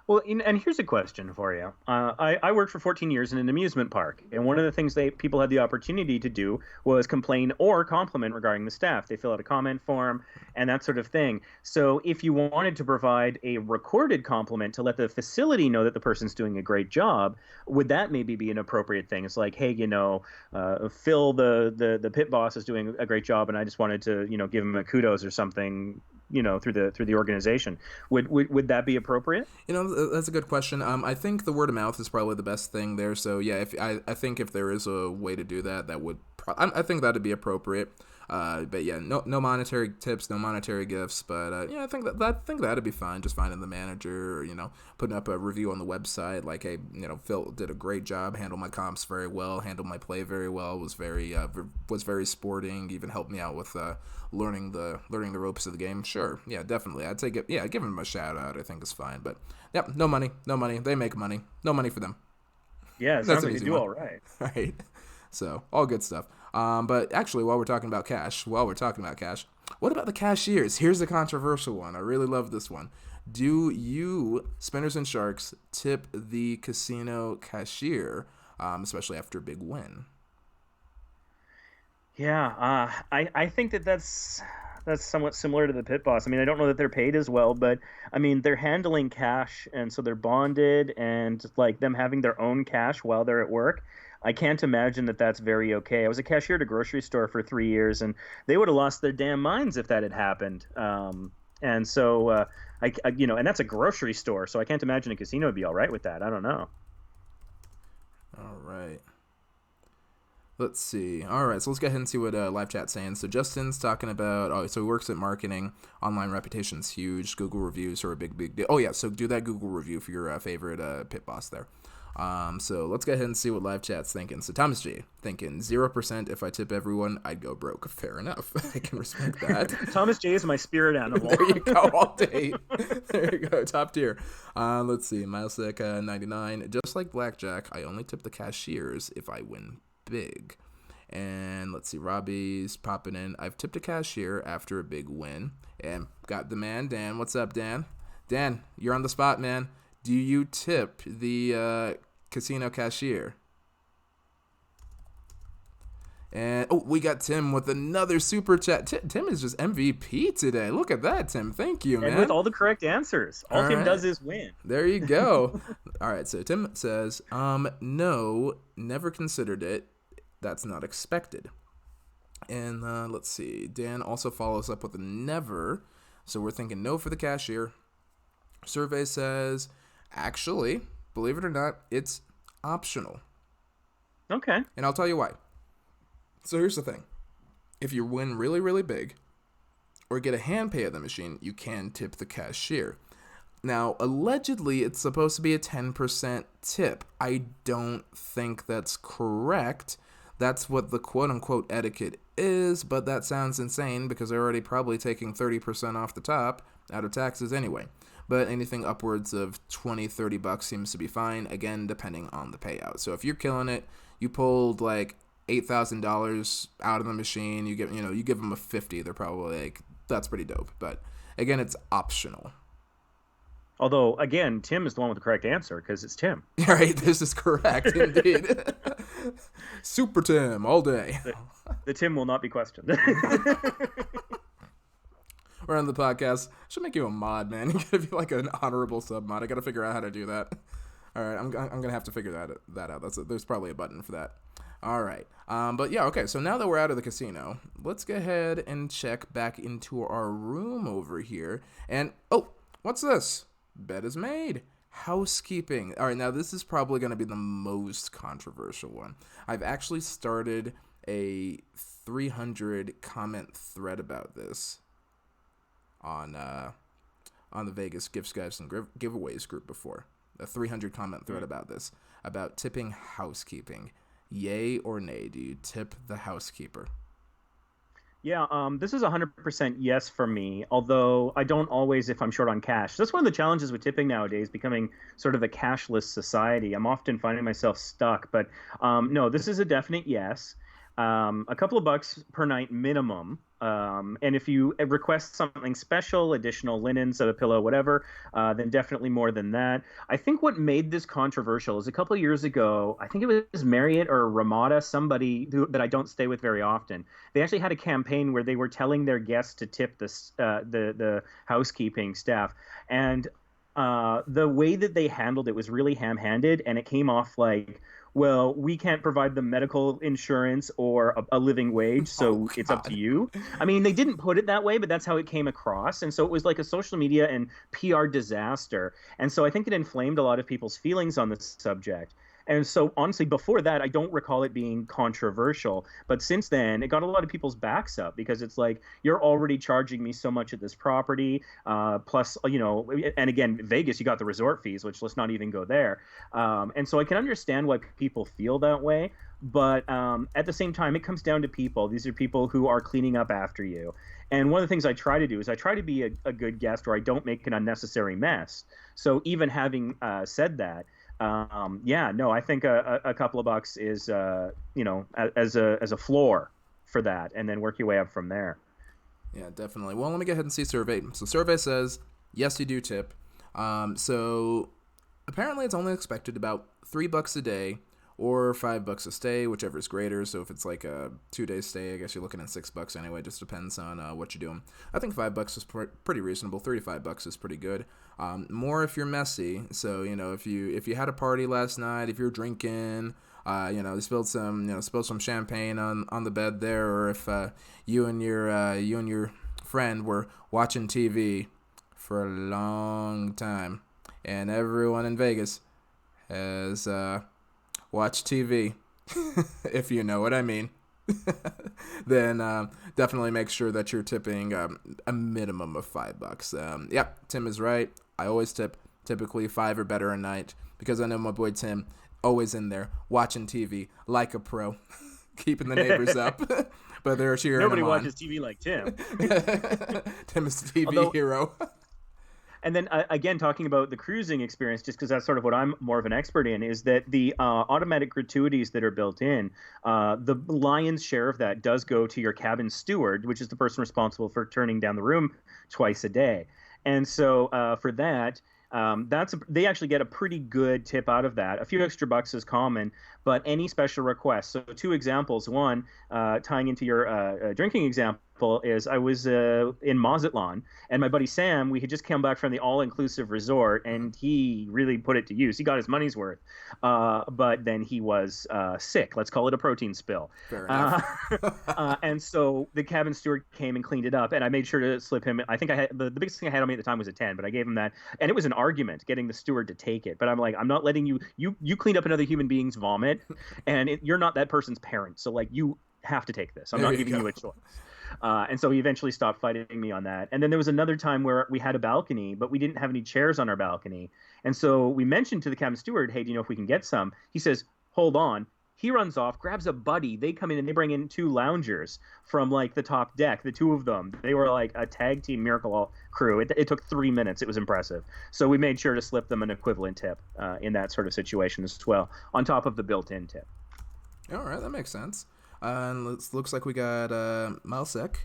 Well, and here's a question for you. I worked for 14 years in an amusement park, and one of the things people had the opportunity to do was complain or compliment regarding the staff. They fill out a comment form and that sort of thing. So if you wanted to provide a recorded compliment to let the facility know that the person's doing a great job, would that maybe be an appropriate thing? It's like, hey, Phil, the pit boss is doing a great job, and I just wanted to, give him a kudos or something, through the organization. Would that be appropriate? That's a good question. I think the word of mouth is probably the best thing there. So yeah, I think if there is a way to do that, that would I think that'd be appropriate. But yeah, no monetary tips, no monetary gifts. But I think that'd be fine. Just finding the manager, or, putting up a review on the website, like, hey, Phil did a great job, handled my comps very well, handled my play very well, was very sporting, even helped me out with learning the ropes of the game. Sure, yeah, definitely, I'd take it. Yeah, give him a shout out. I think is fine. But yep, no money. They make money. No money for them. Yeah, it sounds like they do all right. Right. So all good stuff. But actually, while we're talking about cash, what about the cashiers? Here's the controversial one. I really love this one. Do you, spinners and sharks, tip the casino cashier, especially after a big win? Yeah, I think that's somewhat similar to the pit boss. I mean, I don't know that they're paid as well, but I mean, they're handling cash, and so they're bonded, and like them having their own cash while they're at work. I can't imagine that that's very okay. I was a cashier at a grocery store for 3 years, and they would have lost their damn minds if that had happened. And so, and that's a grocery store, so I can't imagine a casino would be all right with that. I don't know. All right. Let's see. All right, so let's go ahead and see what live chat's saying. So Justin's talking about, so he works at marketing. Online reputation's huge. Google reviews are a big deal. Oh, yeah, so do that Google review for your favorite pit boss there. So let's go ahead and see what live chat's thinking. So Thomas G thinking 0%. If I tip everyone, I'd go broke. Fair enough. I can respect that. Thomas J is my spirit animal. There you go, all day. There you go, top tier. Let's see, Milesic 99. Just like blackjack, I only tip the cashiers if I win big. And let's see, Robbie's popping in. I've tipped a cashier after a big win. And got the man, Dan. What's up, Dan? Dan, you're on the spot, man. Do you tip the casino cashier? And we got Tim with another super chat. Tim is just MVP today. Look at that, Tim. Thank you, man. And with all the correct answers. All Tim does is win. There you go. All right, so Tim says, no, never considered it. That's not expected. And let's see. Dan also follows up with a never. So we're thinking no for the cashier. Survey says, actually, believe it or not, it's optional. Okay. And I'll tell you why. So here's the thing. If you win really, really big or get a hand pay at the machine, you can tip the cashier. Now, allegedly, it's supposed to be a 10% tip. I don't think that's correct. That's what the quote-unquote etiquette is, but that sounds insane because they're already probably taking 30% off the top out of taxes anyway. But anything upwards of $20-$30 seems to be fine, again, depending on the payout. So if you're killing it, you pulled like $8,000 out of the machine, you give them a 50, they're probably like, that's pretty dope. But again, it's optional. Although, again, Tim is the one with the correct answer because it's Tim. Right, this is correct, indeed. Super Tim, all day. The Tim will not be questioned. We're on the podcast. Should make you a mod, man. You gotta be like an honorable sub mod. I gotta figure out how to do that. All right, I'm gonna have to figure that out. There's probably a button for that. All right, but yeah, okay. So now that we're out of the casino, let's go ahead and check back into our room over here. And what's this? Bet is made. Housekeeping. All right, now this is probably going to be the most controversial one. I've actually started a 300 comment thread about this on the Vegas Gifts, Guides, and Giveaways group before. A 300 comment thread about this, about tipping housekeeping. Yay or nay? Do you tip the housekeeper? Yeah, this is 100% yes for me, although I don't always if I'm short on cash. That's one of the challenges with tipping nowadays, becoming sort of a cashless society. I'm often finding myself stuck, but no, this is a definite yes. A couple of bucks per night minimum. And if you request something special, additional linens, a pillow, whatever, then definitely more than that. I think what made this controversial is a couple of years ago, I think it was Marriott or Ramada, somebody that I don't stay with very often. They actually had a campaign where they were telling their guests to tip the housekeeping staff. And the way that they handled it was really ham-handed, and it came off like, well, we can't provide them medical insurance or a living wage, so it's up to you. I mean, they didn't put it that way, but that's how it came across. And so it was like a social media and PR disaster. And so I think it inflamed a lot of people's feelings on this subject. And so, honestly, before that, I don't recall it being controversial. But since then, it got a lot of people's backs up because it's like, you're already charging me so much at this property. Plus, and again, Vegas, you got the resort fees, which let's not even go there. And so I can understand why people feel that way. But at the same time, it comes down to people. These are people who are cleaning up after you. And one of the things I try to do is I try to be a good guest where I don't make an unnecessary mess. So even having said that, I think a couple of bucks is, as a floor for that, and then work your way up from there. Yeah, definitely. Well, let me go ahead and see survey. So survey says, yes, you do tip. So apparently it's only expected about $3 a day or $5 a stay, whichever is greater. So if it's like a 2-day stay, I guess you're looking at $6 anyway. Just depends on what you're doing. I think $5 is pretty reasonable. $35 is pretty good. More if you're messy. So if you had a party last night, if you're drinking, you spilled some champagne on the bed there, or if you and your friend were watching TV for a long time, and everyone in Vegas has watched TV, if you know what I mean, then definitely make sure that you're tipping a minimum of $5. Yep, Tim is right. I always tip typically 5 or better a night, because I know my boy Tim always in there watching TV like a pro, keeping the neighbors up. But they're cheering Nobody him on. watches TV like Tim. Tim is the TV hero. And then again, talking about the cruising experience, just because that's sort of what I'm more of an expert in, is that the automatic gratuities that are built in, the lion's share of that does go to your cabin steward, which is the person responsible for turning down the room twice a day. And so for that, they actually get a pretty good tip out of that. A few extra bucks is common, but any special requests. So 2 examples. One, tying into your drinking example, is I was in Mazatlan, and my buddy Sam, we had just come back from the all-inclusive resort, and he really put it to use. He got his money's worth, but then he was sick. Let's call it a protein spill. Fair enough. And so the cabin steward came and cleaned it up, and I made sure to slip him. I think I had the biggest thing I had on me at the time was a 10, but I gave him that, and it was an argument getting the steward to take it. But I'm like, I'm not letting you cleaned up another human being's vomit, and you're not that person's parent, so like you have to take this. I'm not giving you a choice. And so he eventually stopped fighting me on that. And then there was another time where we had a balcony, but we didn't have any chairs on our balcony. And so we mentioned to the cabin steward, hey, do you know if we can get some? He says, hold on. He runs off, grabs a buddy. They come in and they bring in 2 loungers from like the top deck, the 2 of them. They were like a tag team miracle crew. It took 3 minutes. It was impressive. So we made sure to slip them an equivalent tip in that sort of situation as well, on top of the built-in tip. All right, that makes sense. And looks like we got Malsec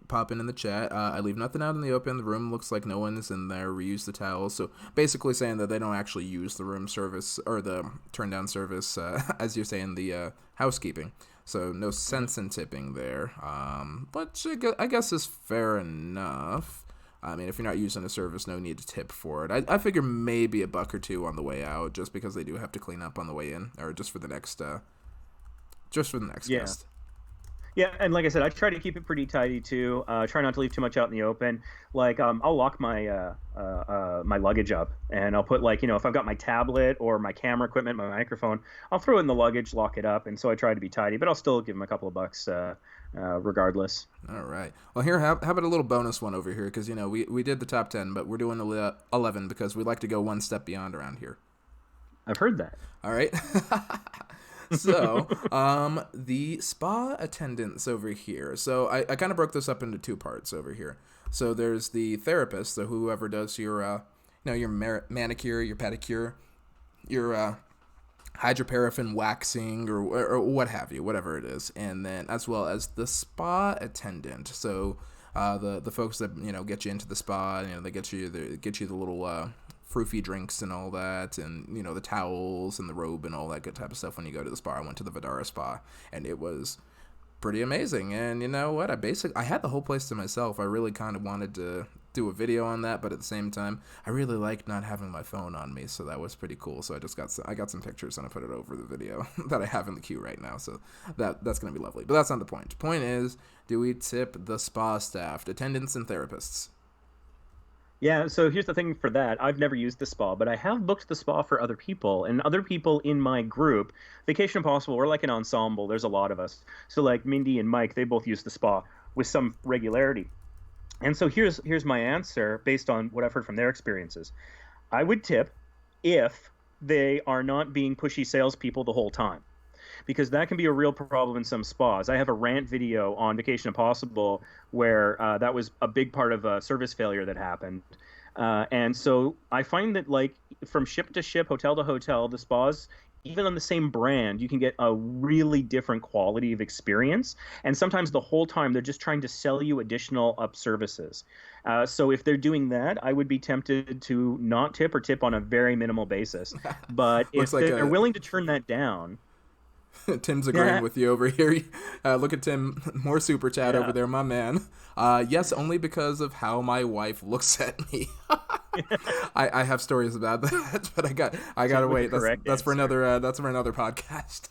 popping in the chat. I leave nothing out in the open. The room looks like no one is in there. Reuse the towels. So basically saying that they don't actually use the room service or the turn down service, as you're saying, the housekeeping. So no sense in tipping there. But I guess is fair enough. I mean, if you're not using a service, no need to tip for it. I figure maybe $1 or 2 on the way out, just because they do have to clean up on the way in, or just for the next guest. Yeah, and like I said, I try to keep it pretty tidy too. Try not to leave too much out in the open. Like I'll lock my my luggage up, and I'll put if I've got my tablet or my camera equipment, my microphone, I'll throw it in the luggage, lock it up, and so I try to be tidy. But I'll still give them a couple of bucks regardless. All right. Well, here, how about a little bonus one over here? Because we did the top 10, but we're doing 11 because we like to go one step beyond around here. I've heard that. All right. So, the spa attendants over here. So I kind of broke this up into 2 parts over here. So there's the therapist, so whoever does your, your manicure, your pedicure, your hydroparaffin waxing or what have you, whatever it is, and then as well as the spa attendant. So the folks that get you into the spa, they get you the little froofy drinks and all that, and the towels and the robe and all that good type of stuff when you go to the spa. I went to the Vidara spa, and it was pretty amazing. And you know what? I had the whole place to myself. I really kind of wanted to do a video on that, but at the same time, I really liked not having my phone on me, so that was pretty cool. So I got some pictures and I put it over the video that I have in the queue right now. So that's gonna be lovely. But that's not the point. The point is, do we tip the spa staff, attendants, and therapists? Yeah, so here's the thing for that. I've never used the spa, but I have booked the spa for other people. And other people in my group, Vacation Impossible, we're like an ensemble. There's a lot of us. So like Mindy and Mike, they both use the spa with some regularity. And so here's my answer based on what I've heard from their experiences. I would tip if they are not being pushy salespeople the whole time, because that can be a real problem in some spas. I have a rant video on Vacation Impossible where that was a big part of a service failure that happened. And so I find that from ship to ship, hotel to hotel, the spas, even on the same brand, you can get a really different quality of experience. And sometimes the whole time they're just trying to sell you additional up services. So if they're doing that, I would be tempted to not tip or tip on a very minimal basis. But if they're willing to turn that down... Tim's agreeing with you over here. Look at Tim, more super chat over there, my man. Yes, only because of how my wife looks at me. I have stories about that, but I gotta wait. That's for another podcast.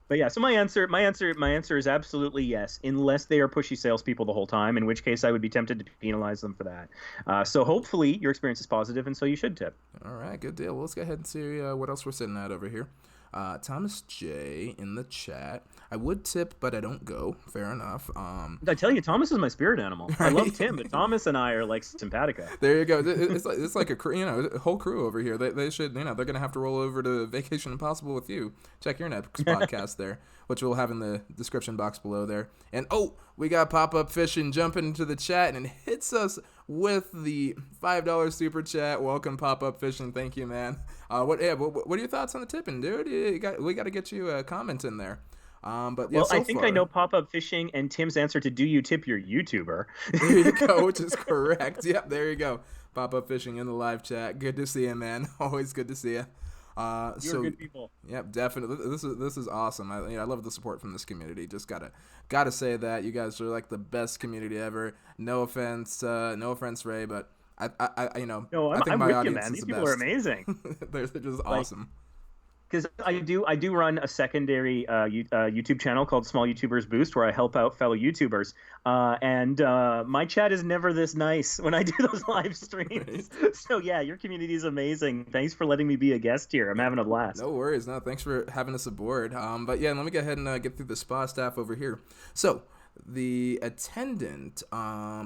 But yeah, so my answer is absolutely yes, unless they are pushy salespeople the whole time, in which case I would be tempted to penalize them for that. So hopefully your experience is positive, and so you should tip. All right, good deal. Well, let's go ahead and see what else we're sitting at over here. Thomas J in the chat. I would tip, but I don't go. Fair enough. I tell you, Thomas is my spirit animal. Right? I love Tim, but Thomas and I are like simpatico. There you go. It's like a whole crew over here. They should, they're gonna have to roll over to Vacation Impossible with you. Check your next podcast there, which we'll have in the description box below there. And we got Pop Up Fishing jumping into the chat and hits us with the $5 super chat. Welcome, Pop Up Fishing. Thank you, man. What are your thoughts on the tipping, dude? We got to get you a comment in there. But yeah, I think I know Pop Up Fishing and Tim's answer to do you tip your YouTuber? There you go, which is correct. Yep, there you go. Pop Up Fishing in the live chat. Good to see you, man. Always good to see you. You're good people. Yep, definitely. This is awesome. I love the support from this community. Just gotta say that you guys are like the best community ever. No offense, Ray, but I think I'm my with you, audience man. is These the people best. are amazing. They're just awesome. Because I do run a secondary YouTube channel called Small YouTubers Boost, where I help out fellow YouTubers. And my chat is never this nice when I do those live streams. Right. So yeah, your community is amazing. Thanks for letting me be a guest here. I'm having a blast. No worries. No, thanks for having us aboard. But yeah, let me go ahead and get through the spa staff over here. So the attendant,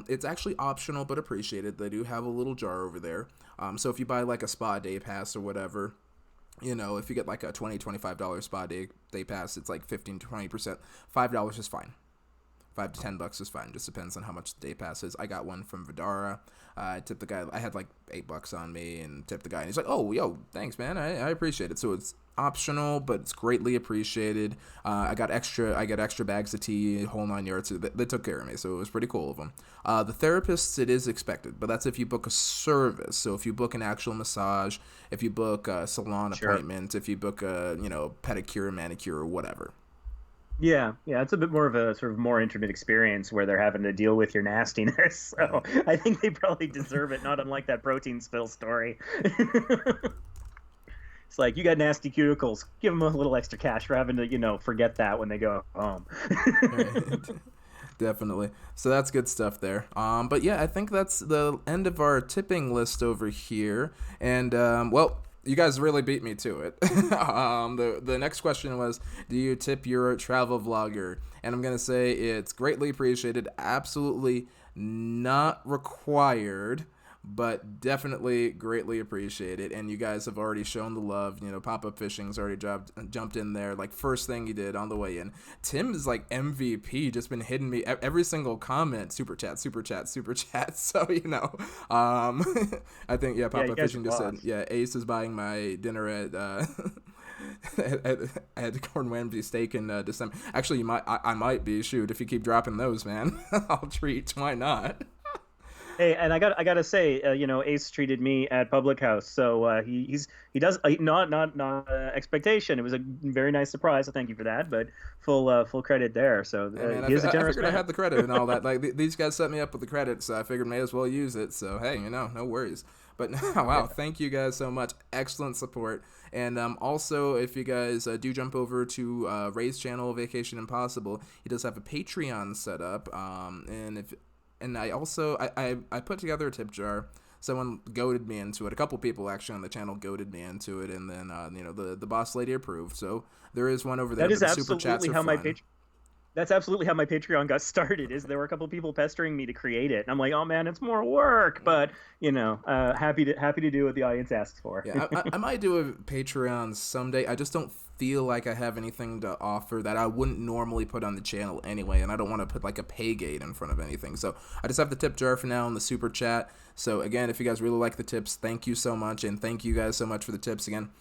it's actually optional but appreciated. They do have a little jar over there. So if you buy like a spa day pass or whatever, if you get like a $20-$25 spa day pass, it's like 15-20%. $5 is fine. $5 to $10 is fine. Just depends on how much the day pass is. I got one from Vidara. I tipped the guy. I had like $8 on me and tipped the guy. And he's like, "Oh, yo, thanks, man. I appreciate it." So it's optional, but it's greatly appreciated. I got extra bags of tea, whole 9 yards. So they took care of me, so it was pretty cool of them. The therapists, it is expected, but that's if you book a service. So if you book an actual massage, if you book a salon appointment, if you book a pedicure, manicure, or whatever. Yeah, it's a bit more of a sort of more intimate experience where they're having to deal with your nastiness. So I think they probably deserve it, not unlike that protein spill story. It's like, you got nasty cuticles, give them a little extra cash for having to, forget that when they go home. Right. Definitely. So that's good stuff there. But yeah, I think that's the end of our tipping list over here. And, you guys really beat me to it. The next question was, do you tip your travel vlogger? And I'm going to say it's greatly appreciated, absolutely not required, but definitely greatly appreciated. And you guys have already shown the love. Pop-Up Fishing's already jumped in there, like first thing he did on the way in. Tim is like MVP, just been hitting me every single comment, super chat. So I think Pop-Up Fishing just said, Ace is buying my dinner at at Corn Wednesday steak in December. Actually, I might be. Shoot, if you keep dropping those, man, I'll treat. Why not? Hey, and I gotta say, Ace treated me at Public House, so he does not expectation. It was a very nice surprise, so thank you for that. But full credit there. So he is a generous man. I had the credit and all that. Like these guys set me up with the credit, so I figured may as well use it. So hey, no worries. But wow, thank you guys so much. Excellent support. And also, if you guys do jump over to Ray's channel, Vacation Impossible, he does have a Patreon set up. And I also, I put together a tip jar. Someone goaded me into it. A couple people actually on the channel goaded me into it. And then, the boss lady approved. So there is one over there. That is absolutely how that's absolutely how my Patreon got started. Is there were a couple people pestering me to create it. And I'm like, oh man, it's more work. But, happy to do what the audience asks for. Yeah, I might do a Patreon someday. I just don't feel like I have anything to offer that I wouldn't normally put on the channel anyway, and I don't want to put like a pay gate in front of anything. So I just have the tip jar for now in the super chat. So again, if you guys really like the tips, thank you so much, and thank you guys so much for the tips again,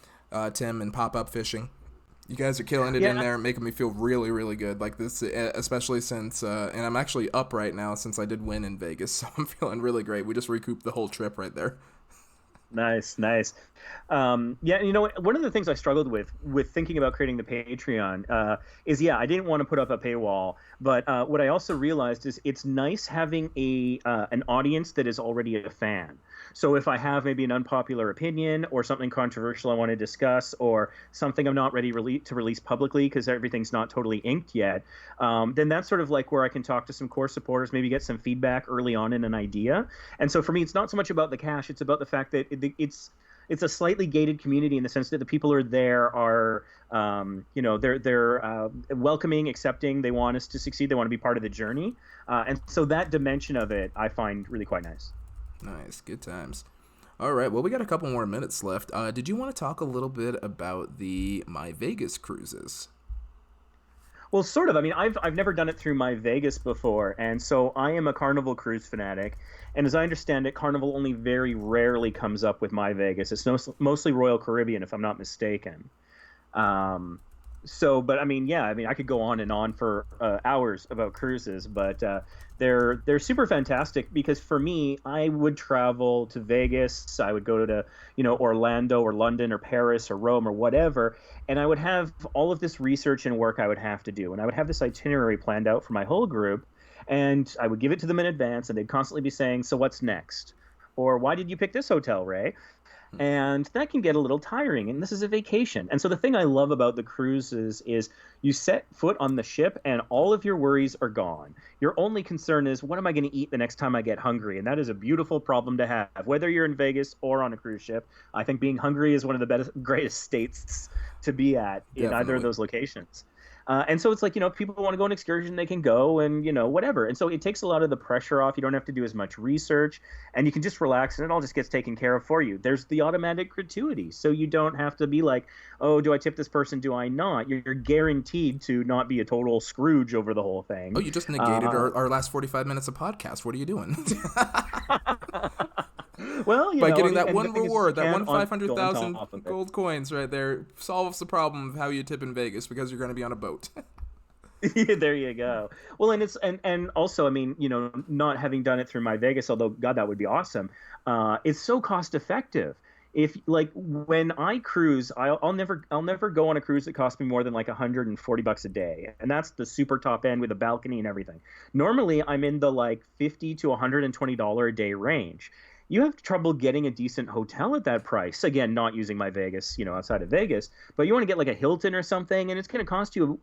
Tim and Pop-Up Fishing. You guys are killing it in there, making me feel really, really good. Like this, especially since, and I'm actually up right now since I did win in Vegas, so I'm feeling really great. We just recouped the whole trip right there. Nice. One of the things I struggled with thinking about creating the Patreon is I didn't want to put up a paywall, but what I also realized is it's nice having an audience that is already a fan. So if I have maybe an unpopular opinion or something controversial I want to discuss, or something I'm not ready to release publicly because everything's not totally inked yet, then that's sort of like where I can talk to some core supporters, maybe get some feedback early on in an idea. And so for me, it's not so much about the cash, it's about the fact that it's a slightly gated community in the sense that the people who are there are, they're welcoming, accepting. They want us to succeed. They want to be part of the journey. And so that dimension of it, I find really quite nice. Nice. Good times. All right. Well, we got a couple more minutes left. Did you want to talk a little bit about the MyVegas cruises? Well, sort of. I mean, I've never done it through MyVegas before, and so I am a Carnival Cruise fanatic. And as I understand it, Carnival only very rarely comes up with MyVegas. It's mostly Royal Caribbean, if I'm not mistaken. But I mean, yeah, I mean, I could go on and on for hours about cruises, but they're super fantastic because for me, I would travel to Vegas, I would go to Orlando or London or Paris or Rome or whatever, and I would have all of this research and work I would have to do, and I would have this itinerary planned out for my whole group, and I would give it to them in advance, and they'd constantly be saying, "So what's next?" Or "Why did you pick this hotel, Ray?" And that can get a little tiring, and this is a vacation. And so the thing I love about the cruises is you set foot on the ship and all of your worries are gone. Your only concern is, what am I going to eat the next time I get hungry? And that is a beautiful problem to have, whether you're in Vegas or on a cruise ship. I think being hungry is one of the greatest states to be at in either of those locations. And so it's like, if people want to go on excursion, they can go and, whatever. And so it takes a lot of the pressure off. You don't have to do as much research and you can just relax and it all just gets taken care of for you. There's the automatic gratuity. So you don't have to be like, oh, do I tip this person? Do I not? You're guaranteed to not be a total Scrooge over the whole thing. Oh, you just negated our last 45 minutes of podcast. What are you doing? Well, by getting that one reward, that one 500,000 gold coins right there, solves the problem of how you tip in Vegas because you're going to be on a boat. There you go. Well, and also, I mean, not having done it through MyVegas, although God, that would be awesome. It's so cost effective. If like when I cruise, I'll never go on a cruise that costs me more than like $140 a day, and that's the super top end with a balcony and everything. Normally, I'm in the like $50 to $120 a day range. You have trouble getting a decent hotel at that price. Again, not using MyVegas, outside of Vegas, but you want to get like a Hilton or something, and it's going to cost you,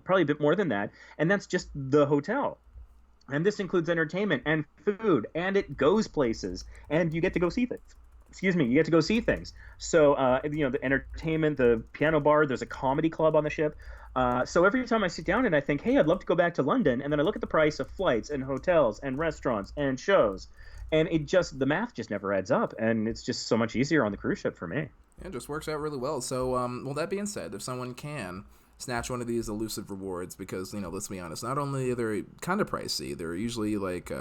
probably a bit more than that, and that's just the hotel. And this includes entertainment and food, and it goes places, and you get to go see things. You get to go see things. So, the entertainment, the piano bar, there's a comedy club on the ship. So every time I sit down and I think, hey, I'd love to go back to London, and then I look at the price of flights and hotels and restaurants and shows, and the math just never adds up, and it's just so much easier on the cruise ship for me. Yeah, it just works out really well. So, well, that being said, if someone can snatch one of these elusive rewards, because, let's be honest, not only are they kind of pricey, they're usually like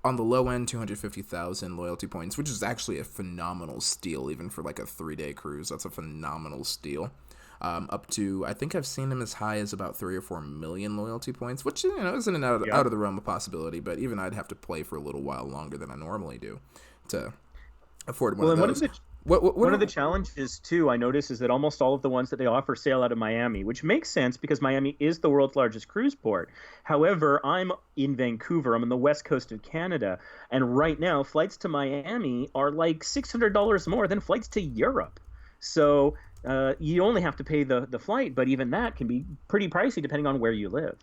on the low end, 250,000 loyalty points, which is actually a phenomenal steal, even for like a 3-day cruise. That's a phenomenal steal. Up to, I think I've seen them as high as about 3 or 4 million loyalty points, which, isn't out of the realm of possibility, but even I'd have to play for a little while longer than I normally do to afford one of those. One of the challenges, too, I notice, is that almost all of the ones that they offer sail out of Miami, which makes sense because Miami is the world's largest cruise port. However, I'm in Vancouver. I'm on the west coast of Canada. And right now, flights to Miami are like $600 more than flights to Europe. So you only have to pay the flight, but even that can be pretty pricey depending on where you live.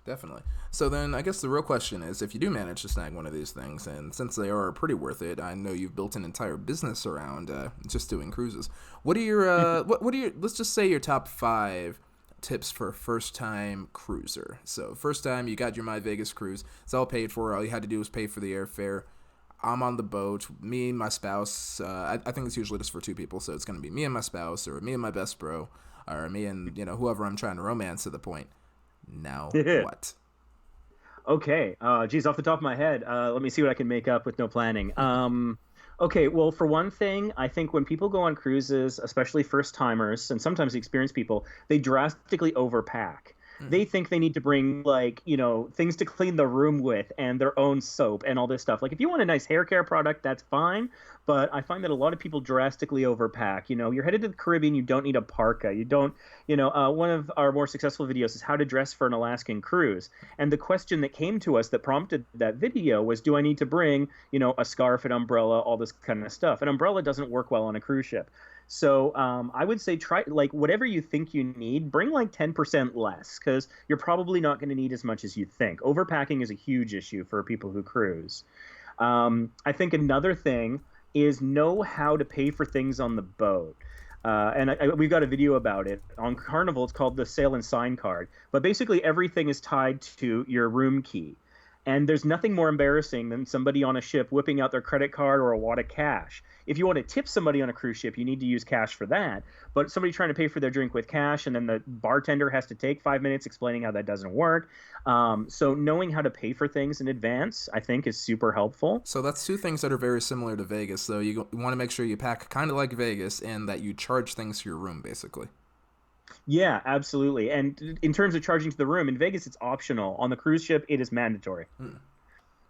Definitely. So then I guess the real question is, if you do manage to snag one of these things, and since they are pretty worth it, I know you've built an entire business around just doing cruises. What are your let's just say your top 5 tips for a first-time cruiser. So first time you got your MyVegas cruise, it's all paid for. All you had to do was pay for the airfare. I'm on the boat, me and my spouse. I think it's usually just for 2 people, so it's going to be me and my spouse, or me and my best bro, or me and whoever I'm trying to romance at the point. Now what? Okay. Geez, off the top of my head, let me see what I can make up with no planning. Okay, well, for one thing, I think when people go on cruises, especially first-timers, and sometimes experienced people, they drastically overpack. They think they need to bring, like, things to clean the room with and their own soap and all this stuff. Like, if you want a nice hair care product, that's fine. But I find that a lot of people drastically overpack. You're headed to the Caribbean, you don't need a parka. You don't, one of our more successful videos is how to dress for an Alaskan cruise. And the question that came to us that prompted that video was, do I need to bring, a scarf, an umbrella, all this kind of stuff? An umbrella doesn't work well on a cruise ship. So I would say try, like, whatever you think you need, bring like 10% less, because you're probably not going to need as much as you think. Overpacking is a huge issue for people who cruise. I think another thing is know how to pay for things on the boat. We've got a video about it on Carnival. It's called the Sail and Sign Card. But basically, everything is tied to your room key. And there's nothing more embarrassing than somebody on a ship whipping out their credit card or a wad of cash. If you want to tip somebody on a cruise ship, you need to use cash for that. But somebody trying to pay for their drink with cash, and then the bartender has to take 5 minutes explaining how that doesn't work. So knowing how to pay for things in advance, I think, is super helpful. So that's two things that are very similar to Vegas, though. You want to make sure you pack kind of like Vegas in that you charge things to your room, basically. Yeah, absolutely. And in terms of charging to the room, in Vegas, it's optional. On the cruise ship, it is mandatory.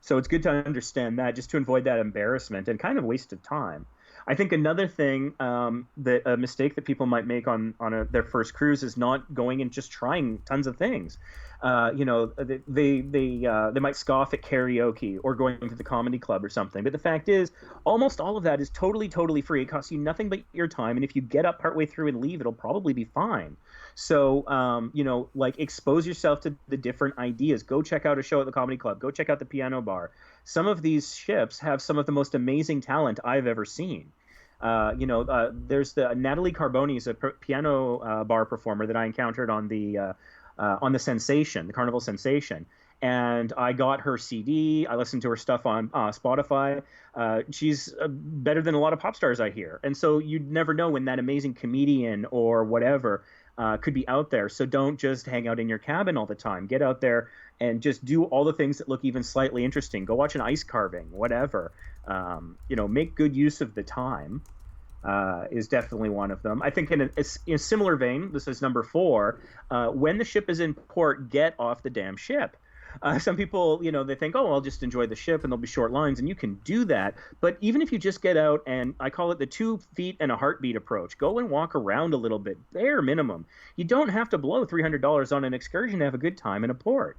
So it's good to understand that, just to avoid that embarrassment and kind of waste of time. I think another thing, that a mistake that people might make on their first cruise is not going and just trying tons of things. They might scoff at karaoke or going to the comedy club or something. But the fact is, almost all of that is totally free. It costs you nothing but your time. And if you get up partway through and leave, it'll probably be fine. So, expose yourself to the different ideas. Go check out a show at the comedy club. Go check out the piano bar. Some of these ships have some of the most amazing talent I've ever seen. There's the Natalie Carboni is a piano bar performer that I encountered on the Sensation, the Carnival Sensation. And I got her CD. I listened to her stuff on Spotify. She's better than a lot of pop stars I hear. And so you'd never know when that amazing comedian or whatever could be out there. So don't just hang out in your cabin all the time. Get out there and just do all the things that look even slightly interesting. Go watch an ice carving, whatever. Make good use of the time. Is definitely one of them. I think in a similar vein, this is number 4, when the ship is in port, get off the damn ship. Some people, they think, oh, I'll just enjoy the ship and there'll be short lines, and you can do that. But even if you just get out, and I call it the 2 feet and a heartbeat approach, go and walk around a little bit, bare minimum. You don't have to blow $300 on an excursion to have a good time in a port.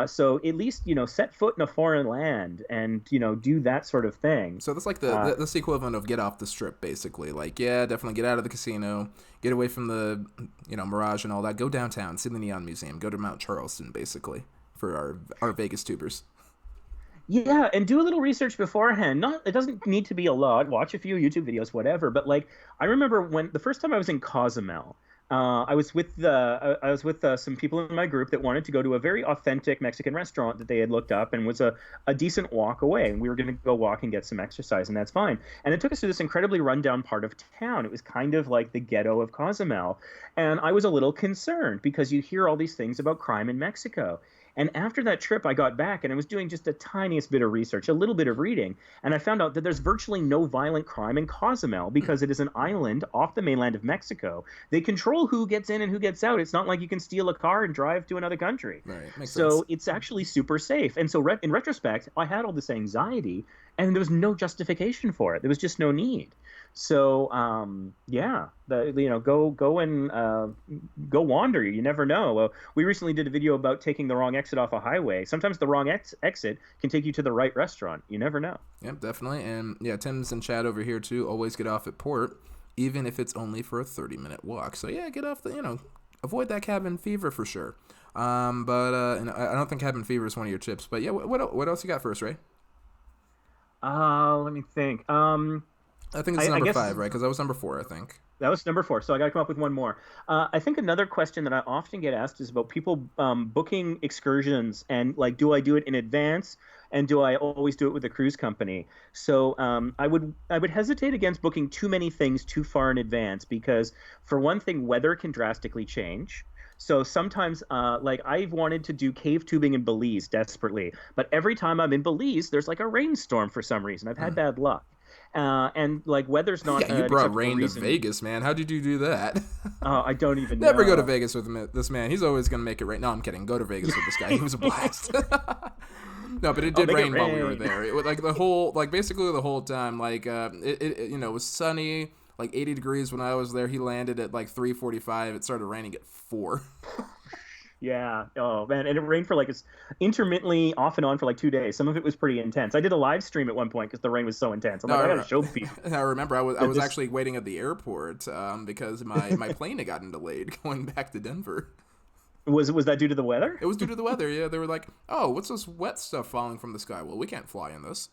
So at least, set foot in a foreign land and, do that sort of thing. So that's like that's the equivalent of get off the strip, basically. Like, yeah, definitely get out of the casino, get away from the, Mirage and all that. Go downtown, see the Neon Museum, go to Mount Charleston, basically, for our Vegas tubers. Yeah, and do a little research beforehand. It doesn't need to be a lot. Watch a few YouTube videos, whatever. But I remember when the first time I was in Cozumel, I was with some people in my group that wanted to go to a very authentic Mexican restaurant that they had looked up and was a decent walk away. And we were going to go walk and get some exercise, and that's fine. And it took us to this incredibly rundown part of town. It was kind of like the ghetto of Cozumel. And I was a little concerned because you hear all these things about crime in Mexico. And after that trip, I got back and I was doing just the tiniest bit of research, a little bit of reading. And I found out that there's virtually no violent crime in Cozumel because it is an island off the mainland of Mexico. They control who gets in and who gets out. It's not like you can steal a car and drive to another country. Right. Makes so sense. It's actually super safe. And so in retrospect, I had all this anxiety and there was no justification for it. There was just no need. So, go and go wander. You never know. We recently did a video about taking the wrong exit off a highway. Sometimes the wrong exit can take you to the right restaurant. You never know. Yep, definitely. And yeah, Tim's in chat over here too. Always get off at port, even if it's only for a 30-minute walk. So yeah, get off avoid that cabin fever for sure. And I don't think cabin fever is one of your tips. But yeah, what else you got for us, Ray? Let me think. I think it's number 5, right? Because that was number 4, I think. That was number 4, so I got to come up with one more. I think another question that I often get asked is about people booking excursions and, do I do it in advance, and do I always do it with a cruise company? So I would hesitate against booking too many things too far in advance because, for one thing, weather can drastically change. So sometimes, I've wanted to do cave tubing in Belize desperately, but every time I'm in Belize, there's a rainstorm for some reason. I've had bad luck. Weather's not. Yeah, you brought rain to Vegas, man. How did you do that? I don't even Never know. go to Vegas with this man. He's always going to make it rain. No, I'm kidding. Go to Vegas with this guy. He was a blast. No, but it did rain while we were there. It was basically the whole time. It was sunny, 80 degrees when I was there. He landed at 3:45. It started raining at 4. Yeah. Oh, man. And it rained for it's intermittently off and on for 2 days. Some of it was pretty intense. I did a live stream at one point because the rain was so intense. I got to show people. I remember I was actually waiting at the airport because my plane had gotten delayed going back to Denver. Was that due to the weather? It was due to the weather, yeah. They were like, oh, what's this wet stuff falling from the sky? Well, we can't fly in this.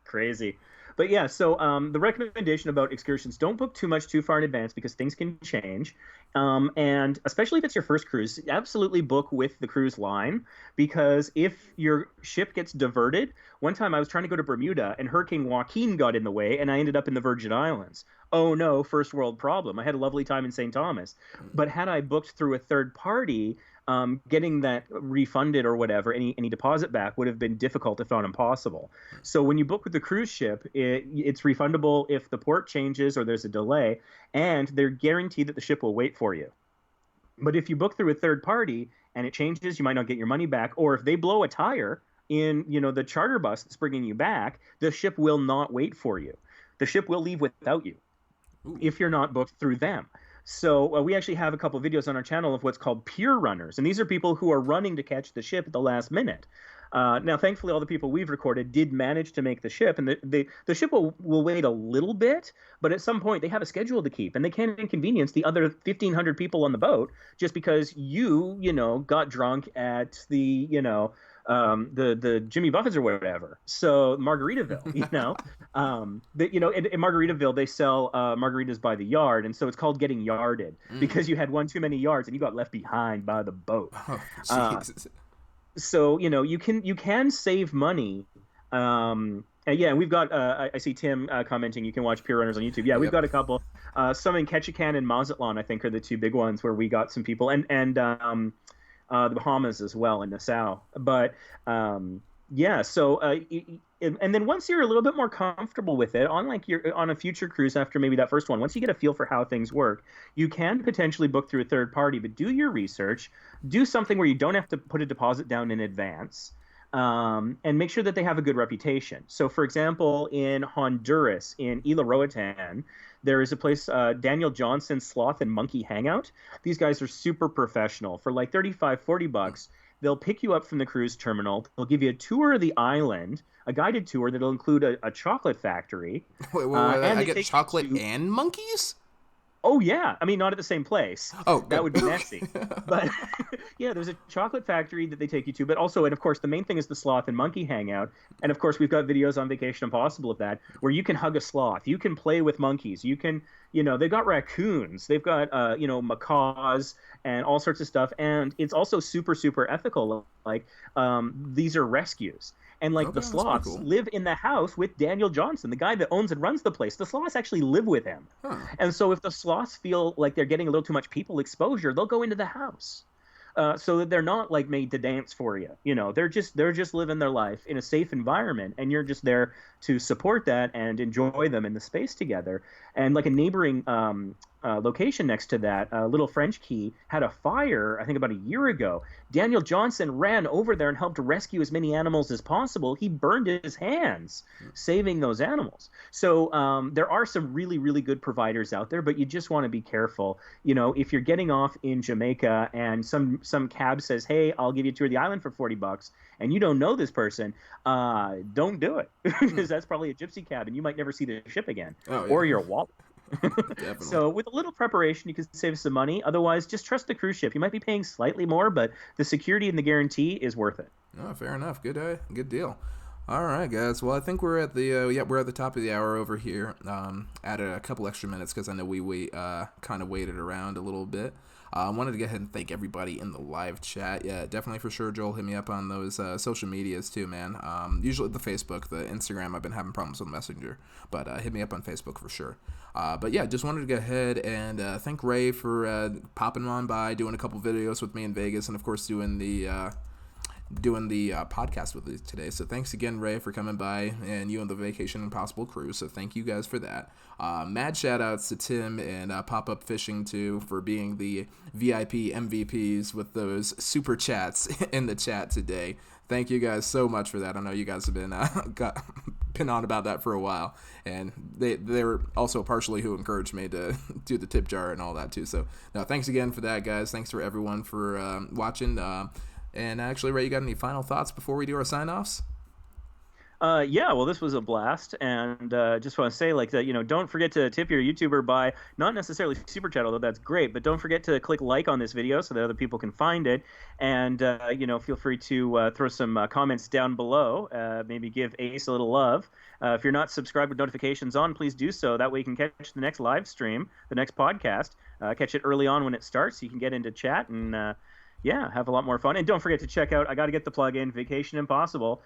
Crazy. But yeah, so the recommendation about excursions: don't book too much too far in advance because things can change. And especially if it's your first cruise, absolutely book with the cruise line, because if your ship gets diverted, one time I was trying to go to Bermuda and Hurricane Joaquin got in the way and I ended up in the Virgin Islands. Oh no, first world problem. I had a lovely time in St. Thomas. But had I booked through a third party, getting that refunded or whatever, any deposit back would have been difficult, if not impossible. So when you book with the cruise ship, it's refundable if the port changes or there's a delay, and they're guaranteed that the ship will wait for you. But if you book through a third party and it changes, you might not get your money back. Or if they blow a tire in, the charter bus that's bringing you back, the ship will not wait for you. The ship will leave without you if you're not booked through them. So we actually have a couple of videos on our channel of what's called pier runners. And these are people who are running to catch the ship at the last minute. Now, thankfully, all the people we've recorded did manage to make the ship. And the ship will wait a little bit, but at some point they have a schedule to keep. And they can't inconvenience the other 1,500 people on the boat just because you got drunk at the Jimmy Buffett's or whatever. So Margaritaville, in Margaritaville they sell margaritas by the yard, and so it's called getting yarded because you had one too many yards and you got left behind by the boat. Oh, so you can save money. And we've got I see Tim commenting. You can watch Pier Runners on YouTube. Yeah, we've got a couple. Some in Ketchikan and Mazatlan, I think, are the two big ones where we got some people, and the Bahamas as well, and Nassau. But and then once you're a little bit more comfortable with it, on a future cruise after maybe that first one, once you get a feel for how things work, you can potentially book through a third party. But do your research, do something where you don't have to put a deposit down in advance, and make sure that they have a good reputation. So, for example, in Honduras, in Isla Roatan, there is a place, Daniel Johnson Sloth and Monkey Hangout. These guys are super professional. For like $35-$40, they'll pick you up from the cruise terminal. They'll give you a tour of the island, a guided tour that'll include a chocolate factory. Wait, I get chocolate and monkeys? Oh, yeah. I mean, not at the same place. Oh, good. That would be messy. But yeah, there's a chocolate factory that they take you to. But also, and of course, the main thing is the sloth and monkey hangout. And of course, we've got videos on Vacation Impossible of that, where you can hug a sloth. You can play with monkeys. You can, they've got raccoons. They've got, macaws and all sorts of stuff. And it's also super, super ethical. Like, these are rescues. And the sloths live in the house with Daniel Johnson, the guy that owns and runs the place. The sloths actually live with him. Huh. And so if the sloths feel like they're getting a little too much people exposure, they'll go into the house. So that they're not made to dance for you. They're just living their life in a safe environment, and you're just there to support that and enjoy them in the space together. And a neighboring location next to that, Little French Key, had a fire, I think about a year ago. Daniel Johnson ran over there and helped rescue as many animals as possible. He burned his hands saving those animals. So there are some really, really good providers out there, but you just want to be careful. If you're getting off in Jamaica and some cab says, hey, I'll give you a tour of the island for $40, and you don't know this person, don't do it, because that's probably a gypsy cab and you might never see the ship again, or your wallet. So with a little preparation, you can save some money. Otherwise, just trust the cruise ship. You might be paying slightly more, but the security and the guarantee is worth it. Oh, fair enough. Good deal. All right, guys. Well, I think we're at the top of the hour over here. Added a couple extra minutes because I know we kind of waited around a little bit. I wanted to go ahead and thank everybody in the live chat. Yeah, definitely for sure. Joel, hit me up on those social medias too, man. Usually the Facebook, the Instagram, I've been having problems with Messenger, but hit me up on Facebook for sure. But yeah, just wanted to go ahead and thank Ray for popping on by, doing a couple videos with me in Vegas, and of course doing the podcast with us today. So thanks again, Ray, for coming by, and you and the Vacation Impossible crew. So thank you guys for that. Mad shout outs to Tim and Pop Up Fishing too for being the VIP MVPs with those super chats in the chat today. Thank you guys so much for that. I know you guys have been on about that for a while, and they were also partially who encouraged me to do the tip jar and all that too. So no, thanks again for that, guys. Thanks for everyone for watching. And actually, Ray, you got any final thoughts before we do our sign-offs? Yeah, well, this was a blast, and just want to say that, don't forget to tip your YouTuber by not necessarily super chat, although that's great, but don't forget to click like on this video so that other people can find it, and feel free to throw some comments down below, maybe give Ace a little love, If you're not subscribed with notifications on, please do so. That way you can catch the next live stream, the next podcast, catch it early on when it starts. So you can get into chat and have a lot more fun. And don't forget to check out, I got to get the plug in, Vacation Impossible.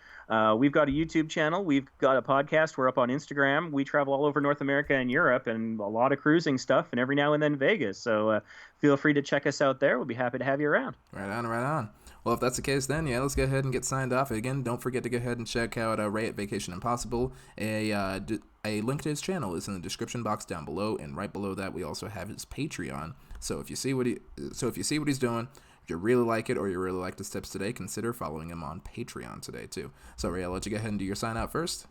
We've got a YouTube channel. We've got a podcast. We're up on Instagram. We travel all over North America and Europe and a lot of cruising stuff and every now and then Vegas. So feel free to check us out there. We'll be happy to have you around. Right on, right on. Well, if that's the case, then let's go ahead and get signed off. Again, don't forget to go ahead and check out Ray at Vacation Impossible. A link to his channel is in the description box down below, and right below that we also have his Patreon. So if you see what he's doing, if you really like it or you really like his tips today, consider following him on Patreon today too. So Ray, I'll let you go ahead and do your sign out first.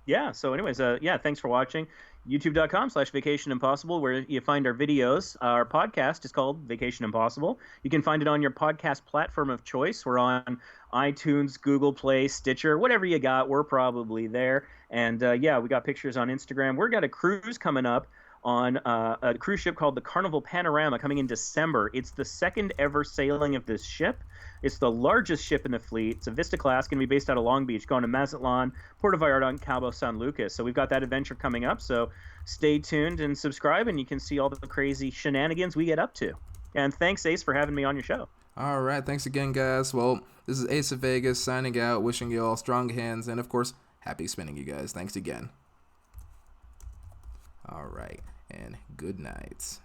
Yeah. So anyways, thanks for watching. YouTube.com/Vacation Impossible, where you find our videos. Our podcast is called Vacation Impossible. You can find it on your podcast platform of choice. We're on iTunes, Google Play, Stitcher, whatever you got, we're probably there. And we got pictures on Instagram. We've got a cruise coming up on a cruise ship called the Carnival Panorama coming in December. It's the second ever sailing of this ship. It's the largest ship in the fleet. It's a Vista class, going to be based out of Long Beach, going to Mazatlan, Puerto Vallarta, and Cabo San Lucas. So we've got that adventure coming up. So stay tuned and subscribe, and you can see all the crazy shenanigans we get up to. And thanks, Ace, for having me on your show. All right. Thanks again, guys. Well, this is Ace of Vegas signing out, wishing you all strong hands, and, of course, happy spinning, you guys. Thanks again. All right. And good night.